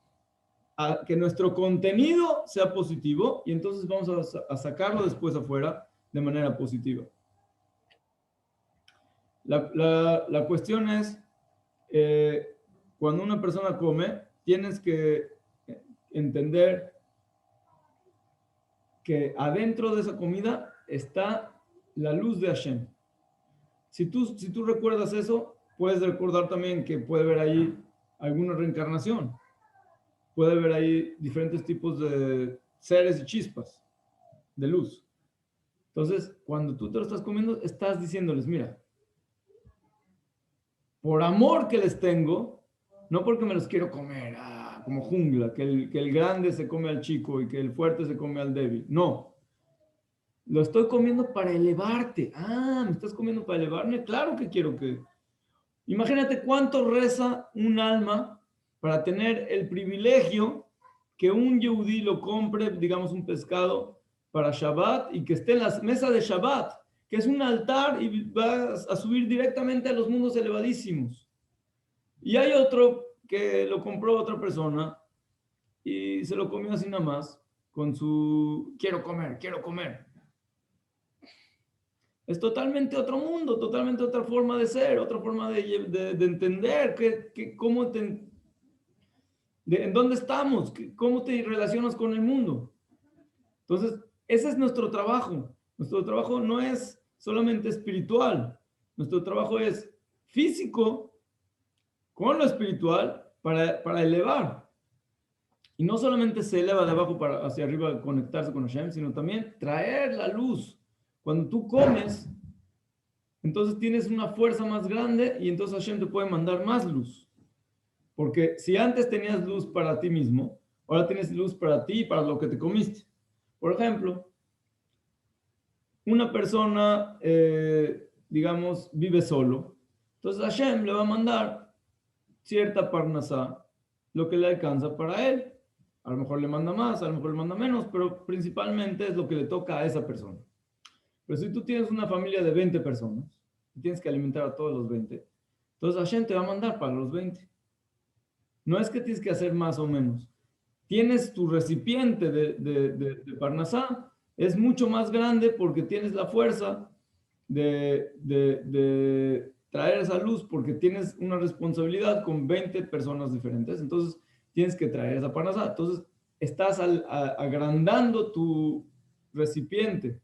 que nuestro contenido sea positivo y entonces vamos a sacarlo después afuera de manera positiva. La cuestión es, cuando una persona come, tienes que entender que adentro de esa comida está la luz de Hashem. Si tú recuerdas eso, puedes recordar también que puede haber ahí alguna reencarnación. Puede haber ahí diferentes tipos de seres y chispas de luz. Entonces, cuando tú te lo estás comiendo, estás diciéndoles, mira, por amor que les tengo, no porque me los quiero comer, como jungla, que el grande se come al chico y que el fuerte se come al débil. No, lo estoy comiendo para elevarte. ¿Me estás comiendo para elevarme? Claro que quiero que... Imagínate cuánto reza un alma para tener el privilegio que un yehudí lo compre, digamos, un pescado para Shabbat y que esté en la mesa de Shabbat, que es un altar y va a subir directamente a los mundos elevadísimos. Y hay otro que lo compró otra persona y se lo comió así nada más, con su quiero comer, quiero comer. Es totalmente otro mundo, totalmente otra forma de ser, otra forma de entender cómo en dónde estamos, cómo te relacionas con el mundo. Entonces, ese es nuestro trabajo. Nuestro trabajo no es solamente espiritual, nuestro trabajo es físico con lo espiritual para elevar. Y no solamente se eleva de abajo hacia arriba, conectarse con Hashem, sino también traer la luz. Cuando tú comes, entonces tienes una fuerza más grande y entonces Hashem te puede mandar más luz. Porque si antes tenías luz para ti mismo, ahora tienes luz para ti y para lo que te comiste. Por ejemplo, una persona, digamos, vive solo. Entonces Hashem le va a mandar cierta parnasá, lo que le alcanza para él. A lo mejor le manda más, a lo mejor le manda menos, pero principalmente es lo que le toca a esa persona. Pero si tú tienes una familia de 20 personas y tienes que alimentar a todos los 20, entonces Hashem te va a mandar para los 20. No es que tienes que hacer más o menos. Tienes tu recipiente de Parnasá, es mucho más grande porque tienes la fuerza de traer esa luz, porque tienes una responsabilidad con 20 personas diferentes. Entonces, tienes que traer esa Parnasá. Entonces, estás agrandando tu recipiente.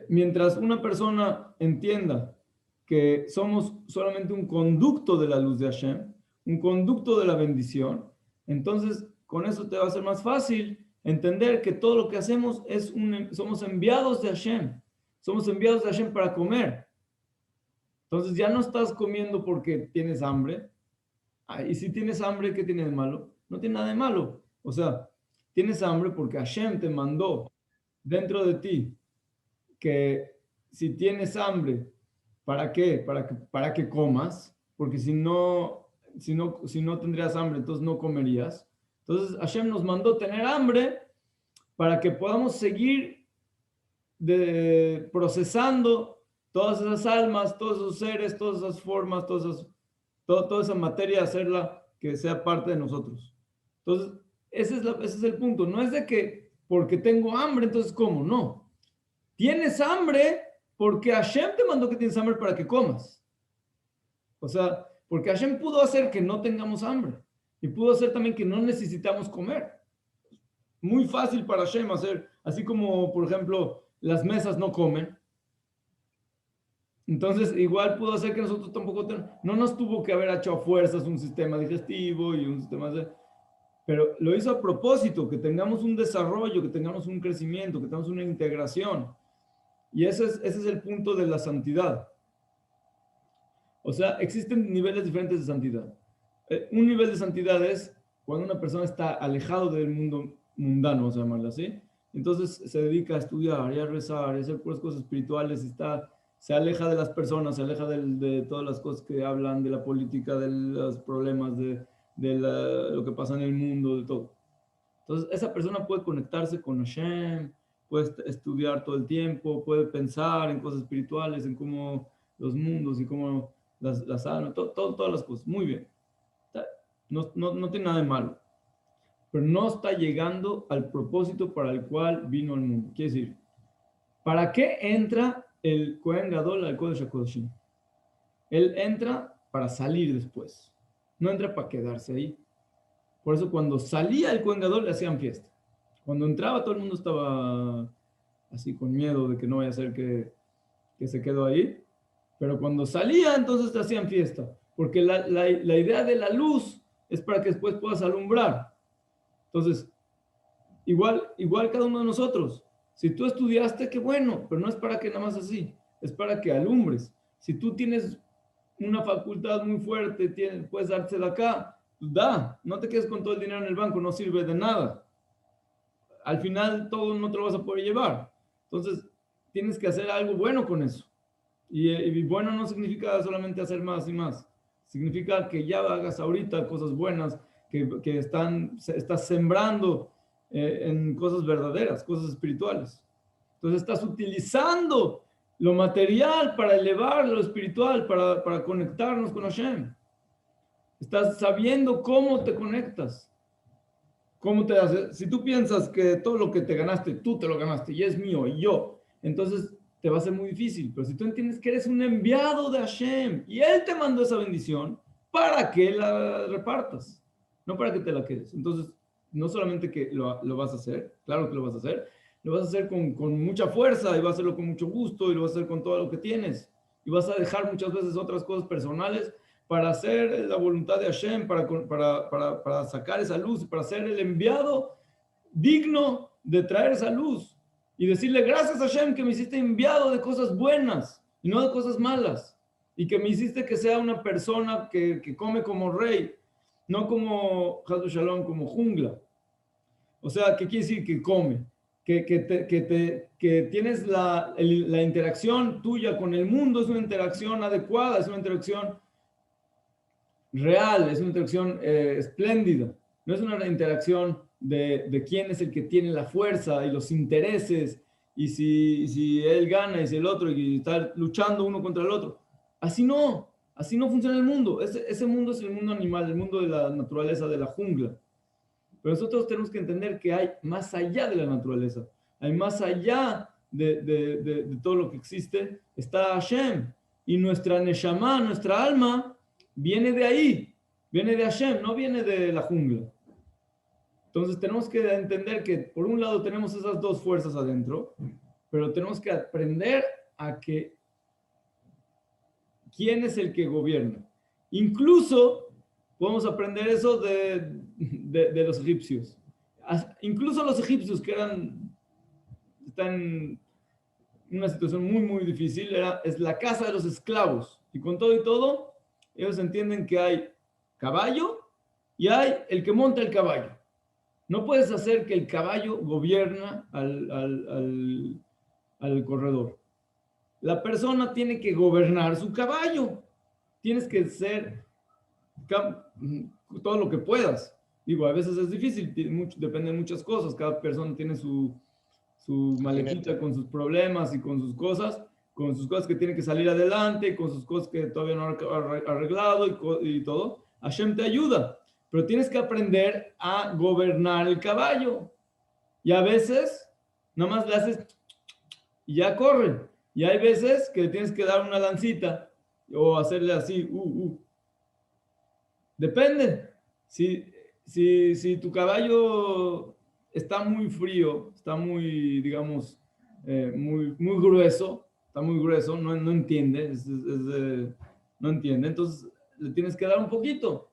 Mientras una persona entienda que somos solamente un conducto de la luz de Hashem, un conducto de la bendición, entonces con eso te va a ser más fácil entender que todo lo que hacemos somos enviados de Hashem, somos enviados de Hashem para comer. Entonces ya no estás comiendo porque tienes hambre. Y si tienes hambre, ¿qué tiene de malo? No tiene nada de malo. O sea, tienes hambre porque Hashem te mandó dentro de ti que si tienes hambre, ¿para qué? Para que comas, porque si no, si no tendrías hambre, entonces no comerías. Entonces Hashem nos mandó tener hambre para que podamos seguir procesando todas esas almas, todos esos seres, todas esas formas, toda esa materia, hacerla que sea parte de nosotros. Entonces, ese es el punto. No es de que porque tengo hambre, entonces como, no. Tienes hambre porque Hashem te mandó que tienes hambre para que comas. O sea, porque Hashem pudo hacer que no tengamos hambre y pudo hacer también que no necesitamos comer. Muy fácil para Hashem hacer, así como, por ejemplo, las mesas no comen. Entonces, igual pudo hacer que nosotros tampoco, no nos tuvo que haber hecho a fuerzas un sistema digestivo y un sistema de... Pero lo hizo a propósito, que tengamos un desarrollo, que tengamos un crecimiento, que tengamos una integración. Y ese es el punto de la santidad. O sea, existen niveles diferentes de santidad. Un nivel de santidad es cuando una persona está alejado del mundo mundano, vamos a llamarlo así. Entonces se dedica a estudiar y a rezar y a hacer puras cosas espirituales. Se aleja de las personas, se aleja de todas las cosas que hablan, de la política, de los problemas, lo que pasa en el mundo, de todo. Entonces esa persona puede conectarse con Hashem, puede estudiar todo el tiempo, puede pensar en cosas espirituales, en cómo los mundos y cómo las almas, todas las cosas. Muy bien. No tiene nada de malo. Pero no está llegando al propósito para el cual vino al mundo. Quiere decir, ¿para qué entra el Kohen Gadol al Kodesh HaKodashim? Él entra para salir después. No entra para quedarse ahí. Por eso cuando salía el Kohen Gadol le hacían fiesta. Cuando entraba todo el mundo estaba así con miedo de que no vaya a ser que se quedó ahí. Pero cuando salía entonces te hacían fiesta. Porque la idea de la luz es para que después puedas alumbrar. Entonces, igual cada uno de nosotros. Si tú estudiaste, qué bueno, pero no es para que nada más así. Es para que alumbres. Si tú tienes una facultad muy fuerte, puedes darte de acá, da. No te quedes con todo el dinero en el banco, no sirve de nada. Al final todo no te lo vas a poder llevar. Entonces, tienes que hacer algo bueno con eso. Y bueno no significa solamente hacer más y más. Significa que ya hagas ahorita cosas buenas, que estás sembrando en cosas verdaderas, cosas espirituales. Entonces estás utilizando lo material para elevar lo espiritual, para conectarnos con Hashem. Estás sabiendo cómo te conectas. ¿Cómo te haces? Si tú piensas que todo lo que te ganaste, tú te lo ganaste y es mío y yo, entonces te va a ser muy difícil. Pero si tú entiendes que eres un enviado de Hashem y Él te mandó esa bendición, ¿para que la repartas? No para que te la quedes. Entonces, no solamente que lo vas a hacer, claro que lo vas a hacer, lo vas a hacer con mucha fuerza y vas a hacerlo con mucho gusto y lo vas a hacer con todo lo que tienes. Y vas a dejar muchas veces otras cosas personales para hacer la voluntad de Hashem, para sacar esa luz, para ser el enviado digno de traer esa luz y decirle gracias a Hashem que me hiciste enviado de cosas buenas y no de cosas malas, y que me hiciste que sea una persona que come como rey, no como Hadu Shalom, como jungla. O sea, ¿qué quiere decir que come? Que tienes la interacción tuya con el mundo, es una interacción adecuada, es una interacción real, es una interacción espléndida. No es una interacción de quién es el que tiene la fuerza y los intereses, y si él gana y si el otro, y está luchando uno contra el otro. Así no funciona el mundo. Ese mundo es el mundo animal, el mundo de la naturaleza, de la jungla. Pero nosotros tenemos que entender que hay más allá de la naturaleza, hay más allá de todo lo que existe, está Hashem. Y nuestra Neshama, nuestra alma, viene de ahí, viene de Hashem, no viene de la jungla. Entonces tenemos que entender que por un lado tenemos esas dos fuerzas adentro, pero tenemos que aprender a que quién es el que gobierna. Incluso podemos aprender eso de los egipcios. Incluso los egipcios que están en una situación muy, muy difícil, es la casa de los esclavos. Y con todo y todo, ellos entienden que hay caballo y hay el que monta el caballo. No puedes hacer que el caballo gobierna al corredor. La persona tiene que gobernar su caballo. Tienes que ser todo lo que puedas. Digo, a veces es difícil, depende de muchas cosas. Cada persona tiene su maletita con sus problemas y con sus cosas que tiene que salir adelante, con sus cosas que todavía no ha arreglado y todo. Hashem te ayuda, pero tienes que aprender a gobernar el caballo. Y a veces, nada más le haces y ya corre. Y hay veces que le tienes que dar una lancita o hacerle así, Depende. Si tu caballo está muy frío, está muy, digamos, muy grueso, está muy grueso, no entiende, no entiende, entonces le tienes que dar un poquito.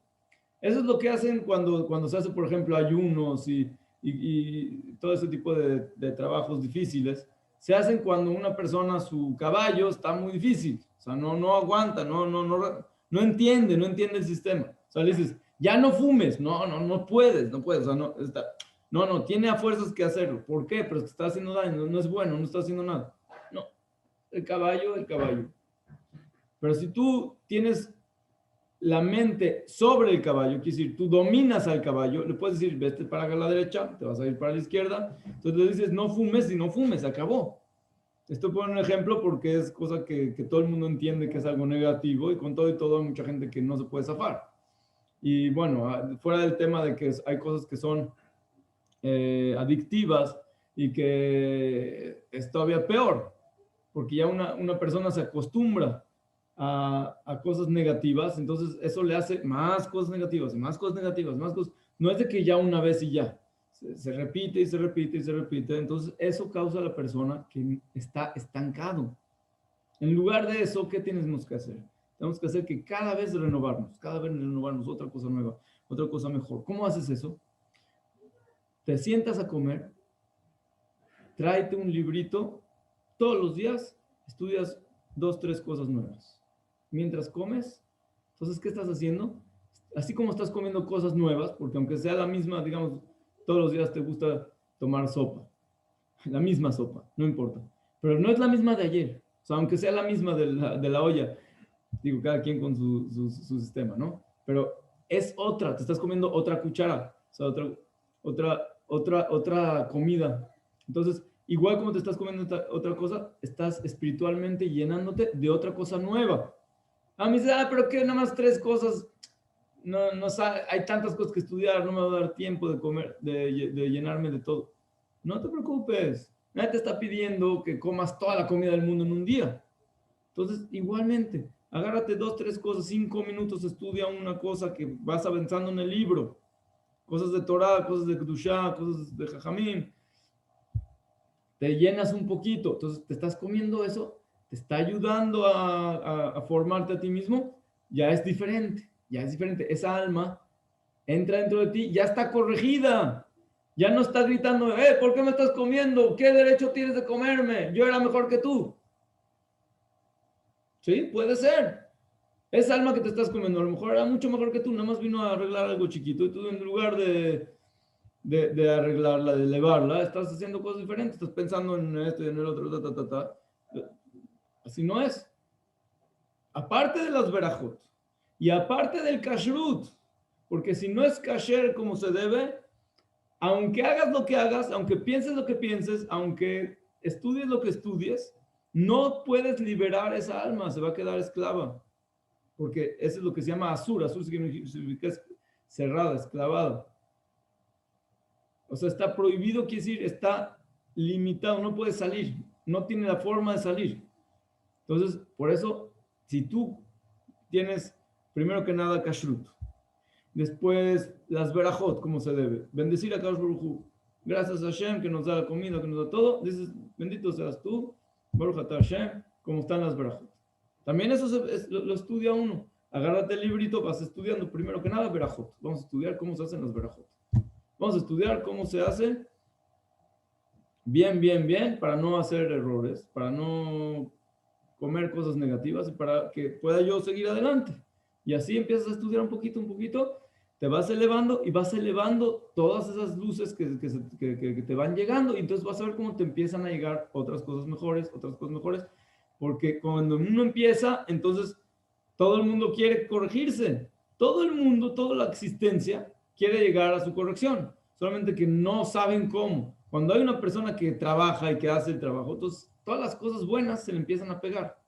Eso es lo que hacen cuando se hace, por ejemplo, ayunos y todo ese tipo de trabajos difíciles. Se hacen cuando una persona, su caballo está muy difícil, o sea, no aguanta, no entiende el sistema. O sea, le dices, ya no fumes, no puedes, o sea, no, tiene a fuerzas que hacerlo. ¿Por qué? Pero te está haciendo daño, no es bueno, no está haciendo nada. No, el caballo. Pero si tú tienes la mente sobre el caballo, quiere decir, tú dominas al caballo, le puedes decir, vete para la derecha, te vas a ir para la izquierda, entonces le dices, no fumes y no fumes, acabó. Esto pone un ejemplo porque es cosa que todo el mundo entiende que es algo negativo y con todo y todo hay mucha gente que no se puede zafar. Y bueno, fuera del tema de que hay cosas que son adictivas y que es todavía peor, porque ya una persona se acostumbra a cosas negativas, entonces eso le hace más cosas negativas, más cosas negativas, más cosas. No es de que ya una vez y ya, se repite y se repite y se repite, entonces eso causa a la persona que está estancado. En lugar de eso, ¿qué tenemos que hacer? Tenemos que hacer que cada vez renovarnos otra cosa nueva, otra cosa mejor. ¿Cómo haces eso? Te sientas a comer, tráete un librito, todos los días estudias 2, 3 cosas nuevas. Mientras comes, entonces, ¿qué estás haciendo? Así como estás comiendo cosas nuevas, porque aunque sea la misma, digamos, todos los días te gusta tomar sopa, la misma sopa, no importa, pero no es la misma de ayer, o sea, aunque sea la misma de la olla, digo, cada quien con su sistema, ¿no? Pero es otra, te estás comiendo otra cuchara, o sea, otra comida. Entonces, igual como te estás comiendo otra cosa, estás espiritualmente llenándote de otra cosa nueva. Me dice, pero que nada más 3 cosas, no, hay tantas cosas que estudiar, no me va a dar tiempo de comer, de llenarme de todo. No te preocupes, nadie te está pidiendo que comas toda la comida del mundo en un día. Entonces, igualmente, agárrate 2, 3 cosas, 5 minutos, estudia una cosa que vas avanzando en el libro. Cosas de Torah, cosas de Kedushá, cosas de Jajamim. Te llenas un poquito. Entonces, te estás comiendo eso, te está ayudando a formarte a ti mismo. Ya es diferente. Esa alma entra dentro de ti, ya está corregida. Ya no estás gritando, ¿por qué me estás comiendo? ¿Qué derecho tienes de comerme? Yo era mejor que tú. Sí, puede ser. Esa alma que te estás comiendo, a lo mejor era mucho mejor que tú, nada más vino a arreglar algo chiquito y tú en lugar de arreglarla, de elevarla, estás haciendo cosas diferentes, estás pensando en esto y en el otro, Así no es. Aparte de las verajot y aparte del kashrut, porque si no es kasher como se debe, aunque hagas lo que hagas, aunque pienses lo que pienses, aunque estudies lo que estudies, no puedes liberar esa alma, se va a quedar esclava. Porque eso es lo que se llama asur. Asur significa cerrada, esclavada. O sea, está prohibido, quiere decir, está limitado, no puede salir, no tiene la forma de salir. Entonces, por eso, si tú tienes, primero que nada, kashrut, después las verajot, como se debe, bendecir a Kadosh Baruj Hu, gracias a Hashem que nos da la comida, que nos da todo, dices, bendito seas tú, Baruch Atah Hashem, como están las verajot. También eso lo estudia uno. Agárrate el librito, vas estudiando primero que nada verajot. Vamos a estudiar cómo se hacen las verajot. Vamos a estudiar cómo se hace bien, para no hacer errores, para no comer cosas negativas y para que pueda yo seguir adelante. Y así empiezas a estudiar un poquito, te vas elevando y vas elevando todas esas luces que te van llegando y entonces vas a ver cómo te empiezan a llegar otras cosas mejores, porque cuando uno empieza, entonces todo el mundo quiere corregirse. Todo el mundo, toda la existencia quiere llegar a su corrección, solamente que no saben cómo. Cuando hay una persona que trabaja y que hace el trabajo, entonces todas las cosas buenas se le empiezan a pegar.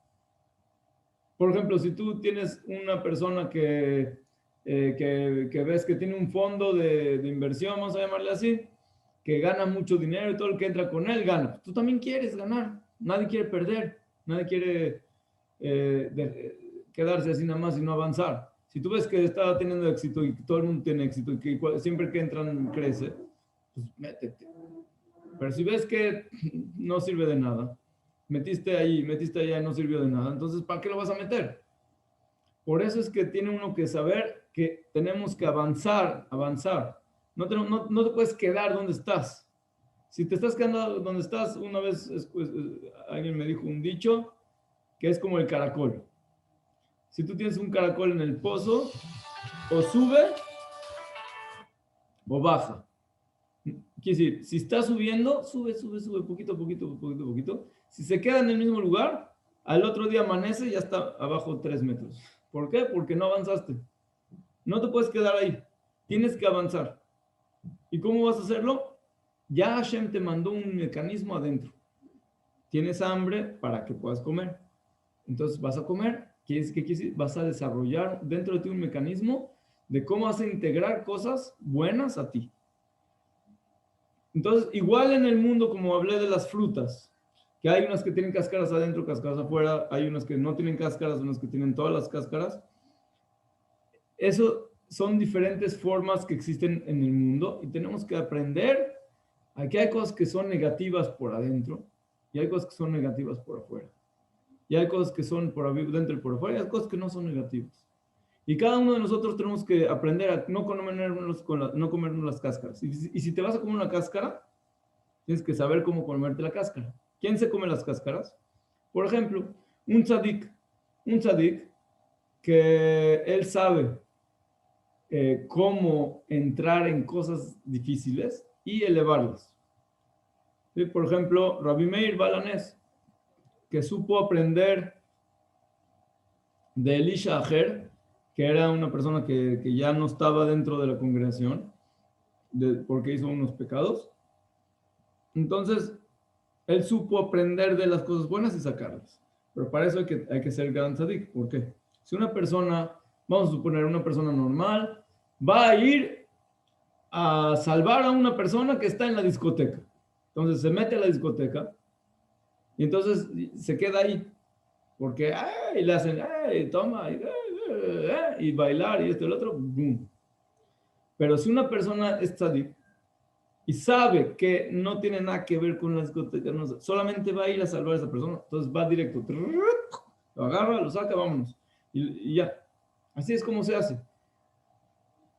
Por ejemplo, si tú tienes una persona que ves que tiene un fondo de inversión, vamos a llamarle así, que gana mucho dinero y todo el que entra con él gana. Tú también quieres ganar, nadie quiere perder, nadie quiere quedarse así nada más y no avanzar. Si tú ves que está teniendo éxito y que todo el mundo tiene éxito y que siempre que entran crece, pues métete. Pero si ves que no sirve de nada, metiste allá y no sirvió de nada, entonces ¿para qué lo vas a meter? Por eso es que tiene uno que saber que tenemos que avanzar. No te puedes quedar donde estás. Si te estás quedando donde estás, una vez alguien me dijo un dicho que es como el caracol. Si tú tienes un caracol en el pozo, o sube o baja. Quiere decir, si está subiendo, sube, poquito a poquito. Si se queda en el mismo lugar, al otro día amanece y ya está abajo 3 metros. ¿Por qué? Porque no avanzaste. No te puedes quedar ahí. Tienes que avanzar. ¿Y cómo vas a hacerlo? Ya Hashem te mandó un mecanismo adentro. Tienes hambre para que puedas comer. Entonces vas a comer. ¿Qué quiere decir? Vas a desarrollar dentro de ti un mecanismo de cómo vas a integrar cosas buenas a ti. Entonces, igual en el mundo, como hablé de las frutas, que hay unas que tienen cáscaras adentro, cáscaras afuera, hay unas que no tienen cáscaras, unas que tienen todas las cáscaras. Eso son diferentes formas que existen en el mundo y tenemos que aprender. Aquí hay cosas que son negativas por adentro y hay cosas que son negativas por afuera. Y hay cosas que son por dentro y por afuera y hay cosas que no son negativas. Y cada uno de nosotros tenemos que aprender a no comernos las cáscaras. Y si te vas a comer una cáscara, tienes que saber cómo comerte la cáscara. ¿Quién se come las cáscaras? Por ejemplo, un tzadik que él sabe cómo entrar en cosas difíciles y elevarlas. ¿Sí? Por ejemplo, Rabbi Meir Balanés, que supo aprender de Elisha Ajer, que era una persona que ya no estaba dentro de la congregación, porque hizo unos pecados. Entonces, él supo aprender de las cosas buenas y sacarlas. Pero para eso hay que ser gran tzadik. ¿Por qué? Si una persona, vamos a suponer una persona normal, va a ir a salvar a una persona que está en la discoteca. Entonces se mete a la discoteca y entonces se queda ahí. Porque y le hacen, toma, y bailar y esto y el otro. ¡Bum! Pero si una persona es tzadik y sabe que no tiene nada que ver con la discoteca, solamente va a ir a salvar a esa persona, entonces va directo, lo agarra, lo saca, vámonos. Y ya. Así es como se hace.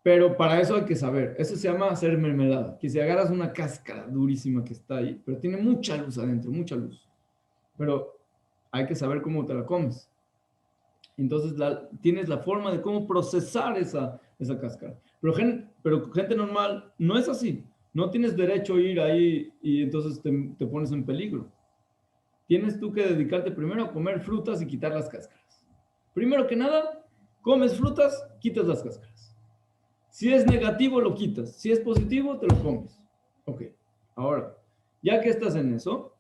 Pero para eso hay que saber. Eso se llama hacer mermelada. Que si agarras una cáscara durísima que está ahí, pero tiene mucha luz adentro, mucha luz. Pero hay que saber cómo te la comes. Entonces tienes la forma de cómo procesar esa cáscara. Pero gente normal no es así. No tienes derecho a ir ahí y entonces te pones en peligro. Tienes tú que dedicarte primero a comer frutas y quitar las cáscaras. Primero que nada, comes frutas, quitas las cáscaras. Si es negativo, lo quitas. Si es positivo, te lo comes. Ok. Ahora, ya que estás en eso,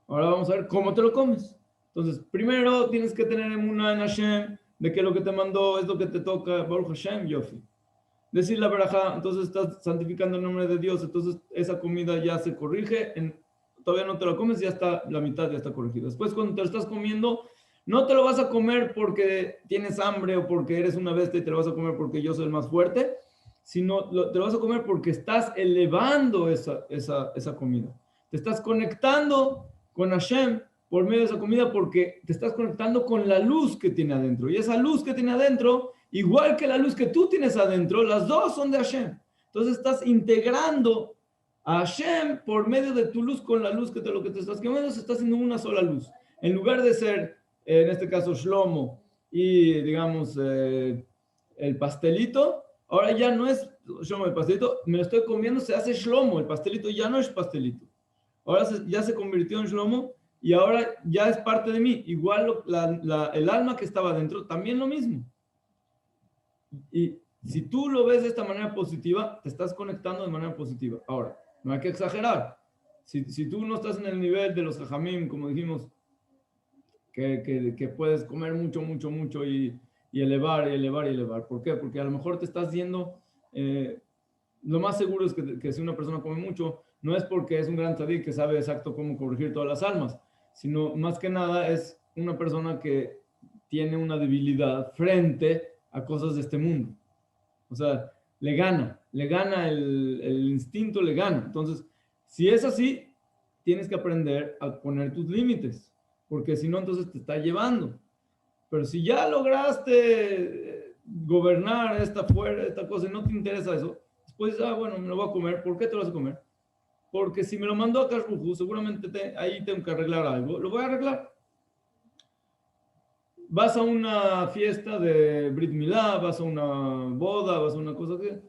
ahora vamos a ver cómo te lo comes. Entonces, primero tienes que tener emuná en Hashem, de que lo que te mandó es lo que te toca, Baruch Hashem, Yofi. Decir la verajá, entonces estás santificando el nombre de Dios, entonces esa comida ya se corrige, todavía no te lo comes, ya está, la mitad ya está corregida. Después cuando te lo estás comiendo, no te lo vas a comer porque tienes hambre o porque eres una bestia y te lo vas a comer porque yo soy el más fuerte, sino te lo vas a comer porque estás elevando esa comida. Te estás conectando con Hashem por medio de esa comida porque te estás conectando con la luz que tiene adentro. Y esa luz que tiene adentro, igual que la luz que tú tienes adentro, las dos son de Hashem. Entonces estás integrando a Hashem por medio de tu luz con la luz lo que te estás quemando, se está haciendo una sola luz. En lugar de ser, en este caso, Shlomo y, digamos, el pastelito, ahora ya no es Shlomo el pastelito, me lo estoy comiendo, se hace Shlomo, el pastelito ya no es pastelito. Ahora ya se convirtió en Shlomo y ahora ya es parte de mí. Igual el alma que estaba dentro, también lo mismo. Y si tú lo ves de esta manera positiva, te estás conectando de manera positiva. Ahora, no hay que exagerar. Si tú no estás en el nivel de los jajamim, como dijimos, que puedes comer mucho, mucho, mucho y elevar, y elevar, y elevar. ¿Por qué? Porque a lo mejor te estás yendo, lo más seguro es que si una persona come mucho, no es porque es un gran tzadik que sabe exacto cómo corregir todas las almas, sino más que nada es una persona que tiene una debilidad frente a cosas de este mundo. O sea, le gana el instinto, le gana. Entonces, si es así, tienes que aprender a poner tus límites, porque si no, entonces te está llevando. Pero si ya lograste gobernar esta cosa y no te interesa eso, después dices, bueno, me lo voy a comer. ¿Por qué te lo vas a comer? Porque si me lo mandó a Kashbuhu, seguramente ahí tengo que arreglar algo. Lo voy a arreglar. Vas a una fiesta de Brit Milá, vas a una boda, vas a una cosa que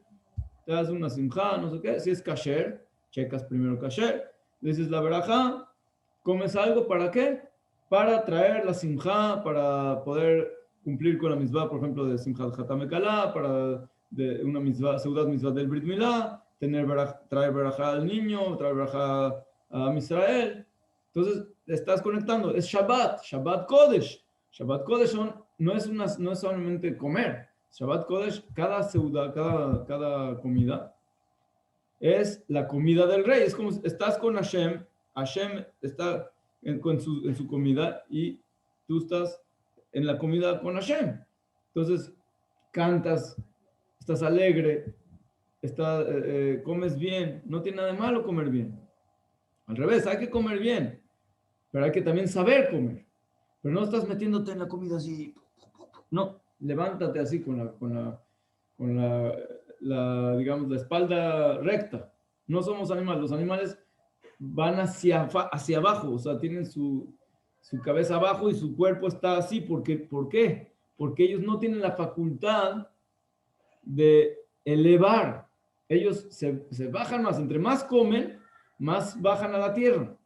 te das una simja, no sé qué. Si es kasher, checas primero kasher, dices la verajá, comes algo, ¿para qué? Para traer la simja, para poder cumplir con la mitzvah, por ejemplo, de simjat Hatam Kalá, para de una mitzvah, seudat mitzvah del Brit Milá, traer verajá al niño, traer verajá a Israel. Entonces, estás conectando. Es Shabbat, Shabbat Kodesh. Shabbat Kodesh no es solamente comer. Shabbat Kodesh, cada seuda, cada comida, es la comida del rey. Es como si estás con Hashem, Hashem está en su comida y tú estás en la comida con Hashem. Entonces, cantas, estás alegre, comes bien. No tiene nada de malo comer bien. Al revés, hay que comer bien, pero hay que también saber comer. Pero no estás metiéndote en la comida así. No, levántate así con digamos, la espalda recta. No somos animales. Los animales van hacia abajo, o sea, tienen su cabeza abajo y su cuerpo está así. ¿Por qué? Porque ellos no tienen la facultad de elevar. Ellos se bajan más. Entre más comen, más bajan a la tierra.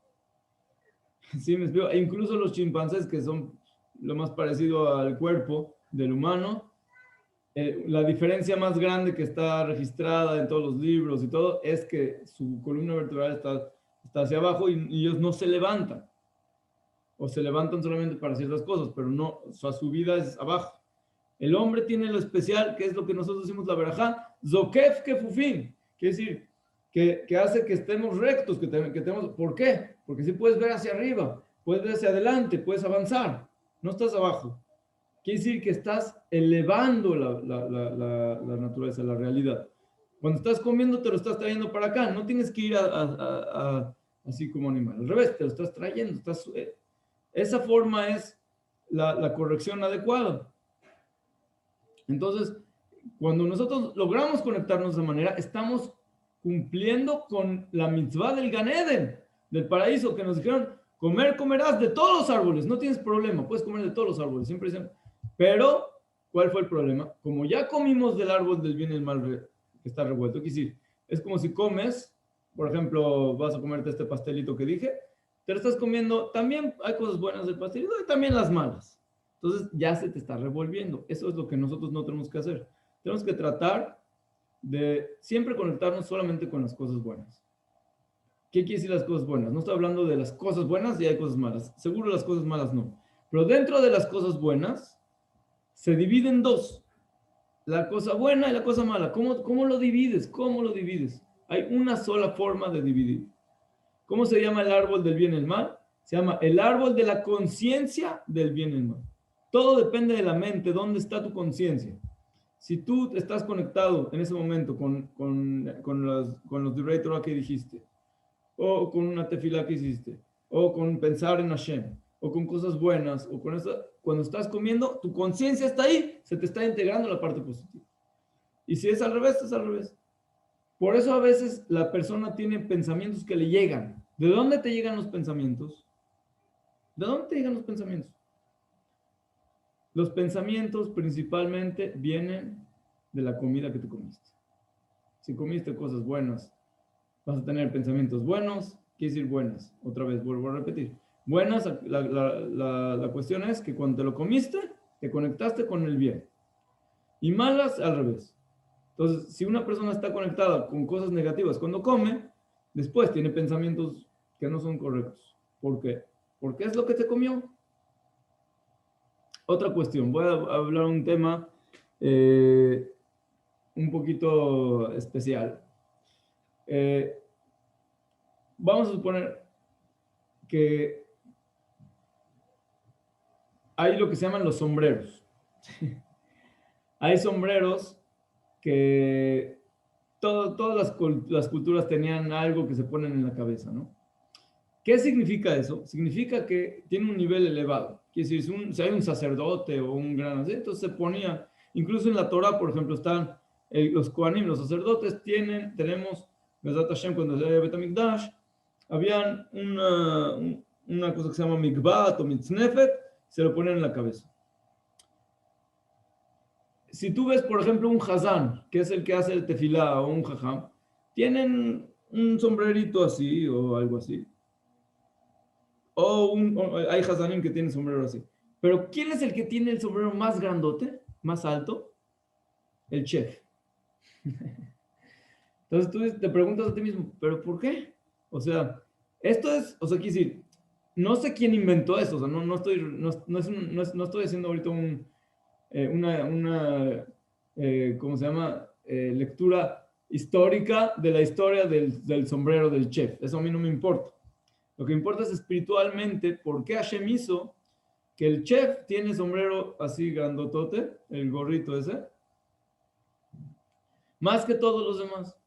Sí, me explico. E incluso los chimpancés, que son lo más parecido al cuerpo del humano, la diferencia más grande que está registrada en todos los libros y todo es que su columna vertebral está hacia abajo y ellos no se levantan. O se levantan solamente para ciertas cosas, pero no, su vida es abajo. El hombre tiene lo especial, que es lo que nosotros decimos la verajá, Zokef Kefufin, quiere decir, que hace que estemos rectos, que tenemos, ¿por qué? Porque si puedes ver hacia arriba, puedes ver hacia adelante, puedes avanzar, no estás abajo. Quiere decir que estás elevando la naturaleza, la realidad. Cuando estás comiendo, te lo estás trayendo para acá, no tienes que ir así como animal, al revés, te lo estás trayendo, esa forma es la corrección adecuada. Entonces, cuando nosotros logramos conectarnos de esa manera, estamos cumpliendo con la mitzvah del Gan Eden, del paraíso, que nos dijeron, comerás de todos los árboles, no tienes problema, puedes comer de todos los árboles, siempre dicen, pero, ¿cuál fue el problema? Como ya comimos del árbol del bien y el mal que está revuelto, quiere decir, es como si comes, por ejemplo, vas a comerte este pastelito que dije, te lo estás comiendo, también hay cosas buenas del pastelito y también las malas. Entonces ya se te está revolviendo. Eso es lo que nosotros no tenemos que hacer. Tenemos que tratar de siempre conectarnos solamente con las cosas buenas. ¿Qué quiere decir las cosas buenas? No estoy hablando de las cosas buenas y hay cosas malas. Seguro las cosas malas no. Pero dentro de las cosas buenas se dividen dos. La cosa buena y la cosa mala. ¿Cómo lo divides? ¿Cómo lo divides? Hay una sola forma de dividir. ¿Cómo se llama el árbol del bien y el mal? Se llama el árbol de la conciencia del bien y el mal. Todo depende de la mente, dónde está tu conciencia. Si tú estás conectado en ese momento con los Divrei Torah que dijiste, o con una tefila que hiciste, o con pensar en Hashem, o con cosas buenas, o con eso, cuando estás comiendo, tu conciencia está ahí, se te está integrando la parte positiva. Y si es al revés, es al revés. Por eso a veces la persona tiene pensamientos que le llegan. ¿De dónde te llegan los pensamientos? ¿De dónde te llegan los pensamientos? Los pensamientos principalmente vienen de la comida que tú comiste. Si comiste cosas buenas, vas a tener pensamientos buenos, quiere decir buenas. Otra vez, vuelvo a repetir. Buenas, la cuestión es que cuando te lo comiste, te conectaste con el bien. y malas al revés. Entonces, si una persona está conectada con cosas negativas cuando come, después tiene pensamientos que no son correctos. ¿Por qué? Porque es lo que se comió. Otra cuestión, voy a hablar un tema un poquito especial. Vamos a suponer que hay lo que se llaman los sombreros. Hay sombreros que todas las culturas tenían algo que se ponen en la cabeza, ¿no? ¿Qué significa eso? Significa que tiene un nivel elevado. Quiere decir, si hay un sacerdote o un gran así, entonces se ponía, incluso en la Torah, por ejemplo, están los Kohanim, los sacerdotes, tenemos, Bezat Hashem, cuando se Bet HaMikdash, habían una cosa que se llama mikvat o mitznefet, se lo ponen en la cabeza. Si tú ves, por ejemplo, un hazán, que es el que hace el tefilá, o un jajam, tienen un sombrerito así o algo así. O hay hazanim que tienen sombrero así. Pero ¿quién es el que tiene el sombrero más grandote, más alto? El chef. Entonces tú te preguntas a ti mismo, ¿pero por qué? O sea, quiero decir, no sé quién inventó eso, o sea, no estoy haciendo ahorita ¿cómo se llama? Lectura histórica de la historia del sombrero del chef. Eso a mí no me importa. Lo que importa es espiritualmente por qué Hashem hizo que el chef tiene sombrero así grandotote, el gorrito ese, más que todos los demás.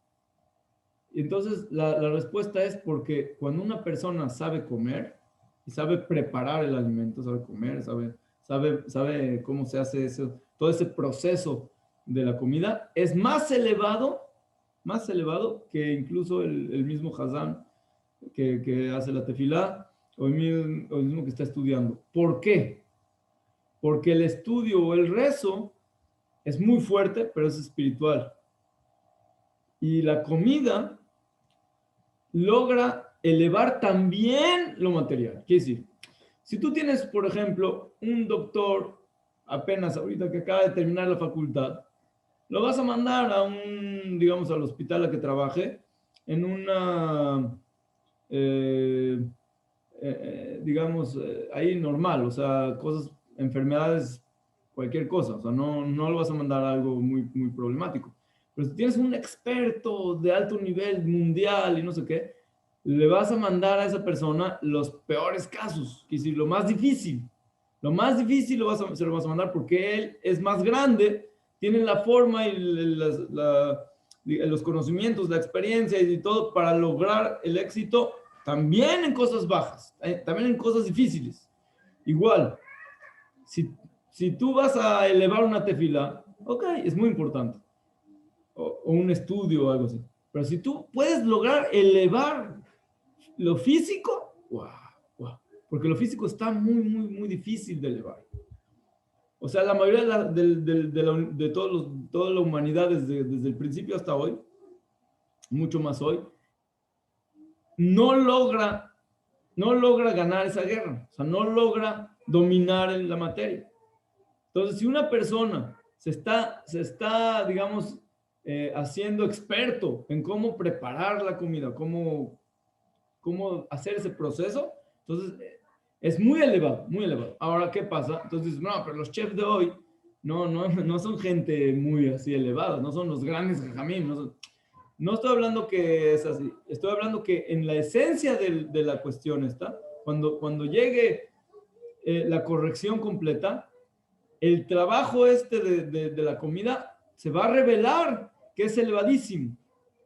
Y entonces la respuesta es porque cuando una persona sabe comer y sabe preparar el alimento, sabe comer, sabe cómo se hace eso, todo ese proceso de la comida, es más elevado que incluso el mismo Hazán que hace la tefilá o el mismo que está estudiando. ¿Por qué? Porque el estudio o el rezo es muy fuerte, pero es espiritual. Y la comida logra elevar también lo material. Quiere decir, si tú tienes, por ejemplo, un doctor apenas ahorita que acaba de terminar la facultad, lo vas a mandar digamos, al hospital a que trabaje en una, digamos, ahí normal, o sea, enfermedades, cualquier cosa, o sea, no lo vas a mandar a algo muy problemático. Pero si tienes un experto de alto nivel mundial y no sé qué, le vas a mandar a esa persona los peores casos, es decir, lo más difícil. Lo más difícil se lo vas a mandar porque él es más grande, tiene la forma y los conocimientos, la experiencia y todo para lograr el éxito también en cosas bajas, también en cosas difíciles. Igual, si tú vas a elevar una tefila, ok, es muy importante. O un estudio o algo así. Pero si tú puedes lograr elevar lo físico, wow. Porque lo físico está muy difícil de elevar. O sea, la mayoría de toda la humanidad desde el principio hasta hoy, mucho más hoy, no logra ganar esa guerra. O sea, no logra dominar la materia. Entonces, si una persona se está digamos, haciendo experto en cómo preparar la comida, cómo hacer ese proceso, entonces es muy elevado, muy elevado. Ahora, ¿qué pasa? Entonces, no, pero los chefs de hoy no son gente muy así elevada, no son los grandes jajamim, no estoy hablando que es así, estoy hablando que en la esencia de la cuestión está, cuando llegue la corrección completa, el trabajo de la comida se va a revelar que es elevadísimo,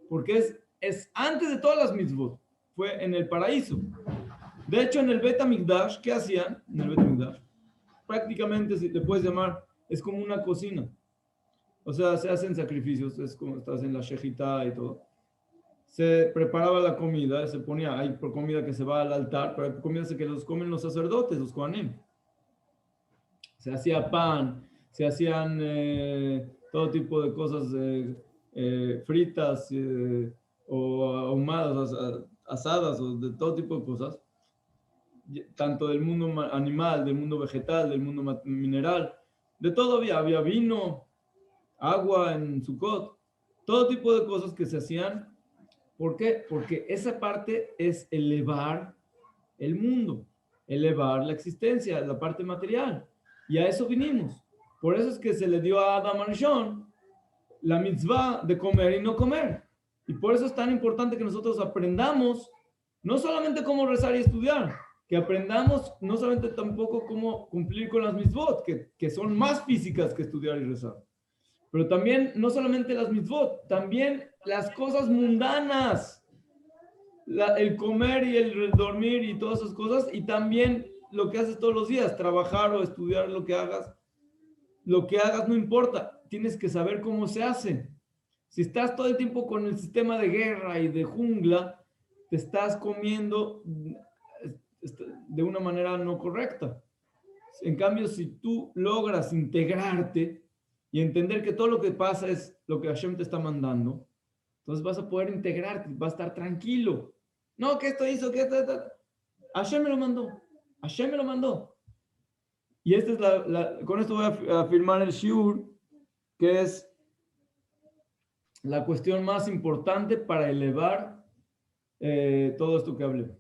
porque es antes de todas las mitzvot, fue en el paraíso. De hecho, en el Bet HaMikdash, ¿qué hacían? En el Bet HaMikdash, prácticamente, si le puedes llamar, es como una cocina. O sea, se hacen sacrificios, es como estás en la shejitá y todo. Se preparaba la comida, se ponía, hay comida que se va al altar, pero hay comida que los comen los sacerdotes, los kohanim. Se hacía pan, se hacían todo tipo de cosas fritas o ahumadas, asadas o de todo tipo de cosas, tanto del mundo animal, del mundo vegetal, del mundo mineral, de todo había vino, agua en Sukkot, todo tipo de cosas que se hacían. ¿Por qué? Porque esa parte es elevar el mundo, elevar la existencia, la parte material. Y a eso vinimos. Por eso es que se le dio a Adam Arishon la mitzvah de comer y no comer. Y por eso es tan importante que nosotros aprendamos no solamente cómo rezar y estudiar, que aprendamos no solamente tampoco cómo cumplir con las mitzvot, que son más físicas que estudiar y rezar, pero también no solamente las mitzvot, también las cosas mundanas, el comer y el dormir y todas esas cosas, y también lo que haces todos los días, trabajar o estudiar lo que hagas no importa, tienes que saber cómo se hace. Si estás todo el tiempo con el sistema de guerra y de jungla, te estás comiendo de una manera no correcta. En cambio, si tú logras integrarte y entender que todo lo que pasa es lo que Hashem te está mandando, entonces vas a poder integrarte, vas a estar tranquilo. No, que esto hizo, que esto. Hashem me lo mandó. Hashem me lo mandó. Y esta es con esto voy a afirmar el shiur, que es la cuestión más importante para elevar todo esto que hablé.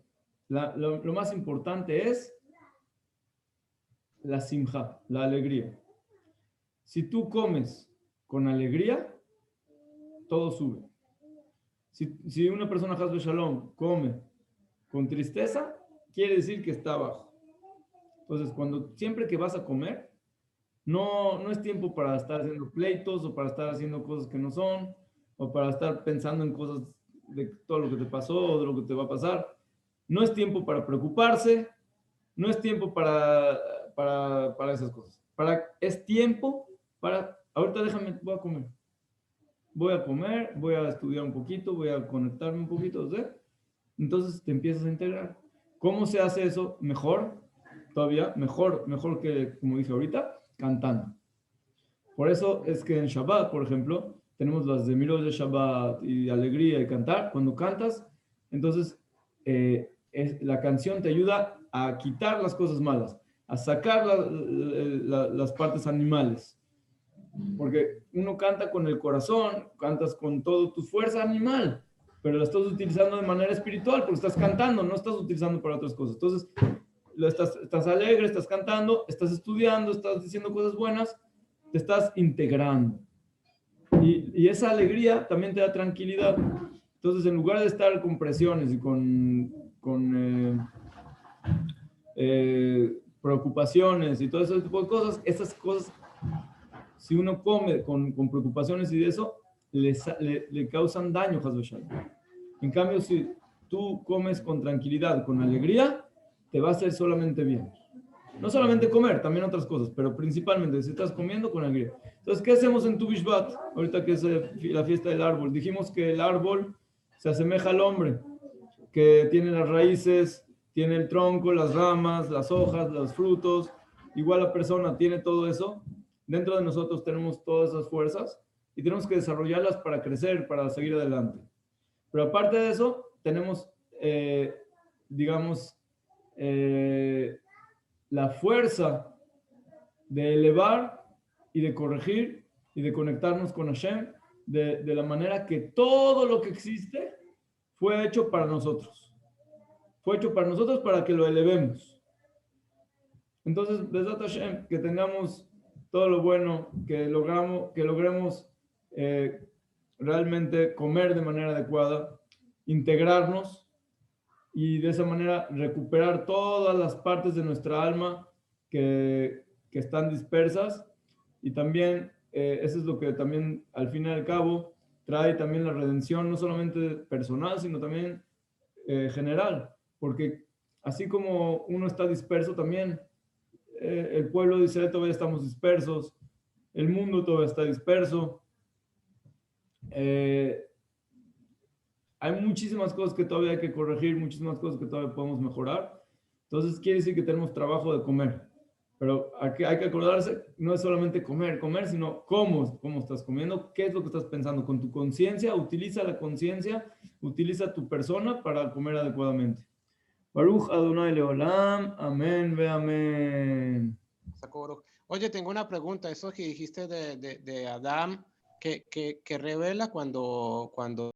Lo más importante es la simja, la alegría. Si tú comes con alegría, todo sube. Si una persona, Hasbe Shalom, come con tristeza, quiere decir que está abajo. Entonces, siempre que vas a comer, no es tiempo para estar haciendo pleitos o para estar haciendo cosas que no son, o para estar pensando en cosas de todo lo que te pasó o de lo que te va a pasar. No es tiempo para preocuparse, no es tiempo para esas cosas. Es tiempo para, ahorita déjame, voy a comer, voy a estudiar un poquito, voy a conectarme un poquito, ¿sí? Entonces te empiezas a integrar. ¿Cómo se hace eso? Mejor, todavía, mejor que, como dije ahorita, cantando. Por eso es que en Shabbat, por ejemplo, tenemos las de Miros de Shabbat y alegría y cantar. Cuando cantas, entonces la canción te ayuda a quitar las cosas malas, a sacar las partes animales. Porque uno canta con el corazón, cantas con toda tu fuerza animal, pero la estás utilizando de manera espiritual porque estás cantando, no estás utilizando para otras cosas. Entonces, estás alegre, estás cantando, estás estudiando, estás diciendo cosas buenas, te estás integrando. Y esa alegría también te da tranquilidad. Entonces, en lugar de estar con presiones y con preocupaciones y todo ese tipo de cosas, esas cosas, si uno come con preocupaciones y de eso, le causan daño. En cambio, si tú comes con tranquilidad, con alegría, te va a hacer solamente bien. No solamente comer, también otras cosas, pero principalmente si estás comiendo con alegría. Entonces, ¿qué hacemos en Tu Bishvat? Ahorita que es la fiesta del árbol. Dijimos que el árbol se asemeja al hombre, que tiene las raíces, tiene el tronco, las ramas, las hojas, los frutos. Igual la persona tiene todo eso. Dentro de nosotros tenemos todas esas fuerzas y tenemos que desarrollarlas para crecer, para seguir adelante. Pero aparte de eso, tenemos, digamos, la fuerza de elevar y de corregir y de conectarnos con Hashem de la manera que todo lo que existe fue hecho para nosotros. Fue hecho para nosotros para que lo elevemos. Entonces, Besat Hashem, que tengamos todo lo bueno, que logremos realmente comer de manera adecuada, integrarnos y de esa manera recuperar todas las partes de nuestra alma que están dispersas. Y también eso es lo que también al fin y al cabo trae también la redención, no solamente personal, sino también general, porque así como uno está disperso, también el pueblo de Israel todavía estamos dispersos, el mundo todavía está disperso. Hay muchísimas cosas que todavía hay que corregir, muchísimas cosas que todavía podemos mejorar. Entonces quiere decir que tenemos trabajo de comer. Pero hay que acordarse, no es solamente comer, sino cómo estás comiendo, qué es lo que estás pensando. Con tu conciencia, utiliza la conciencia, utiliza tu persona para comer adecuadamente. Baruch Adonai Leolam, amén, ve amén. Oye, tengo una pregunta. Eso que dijiste de Adán que revela cuando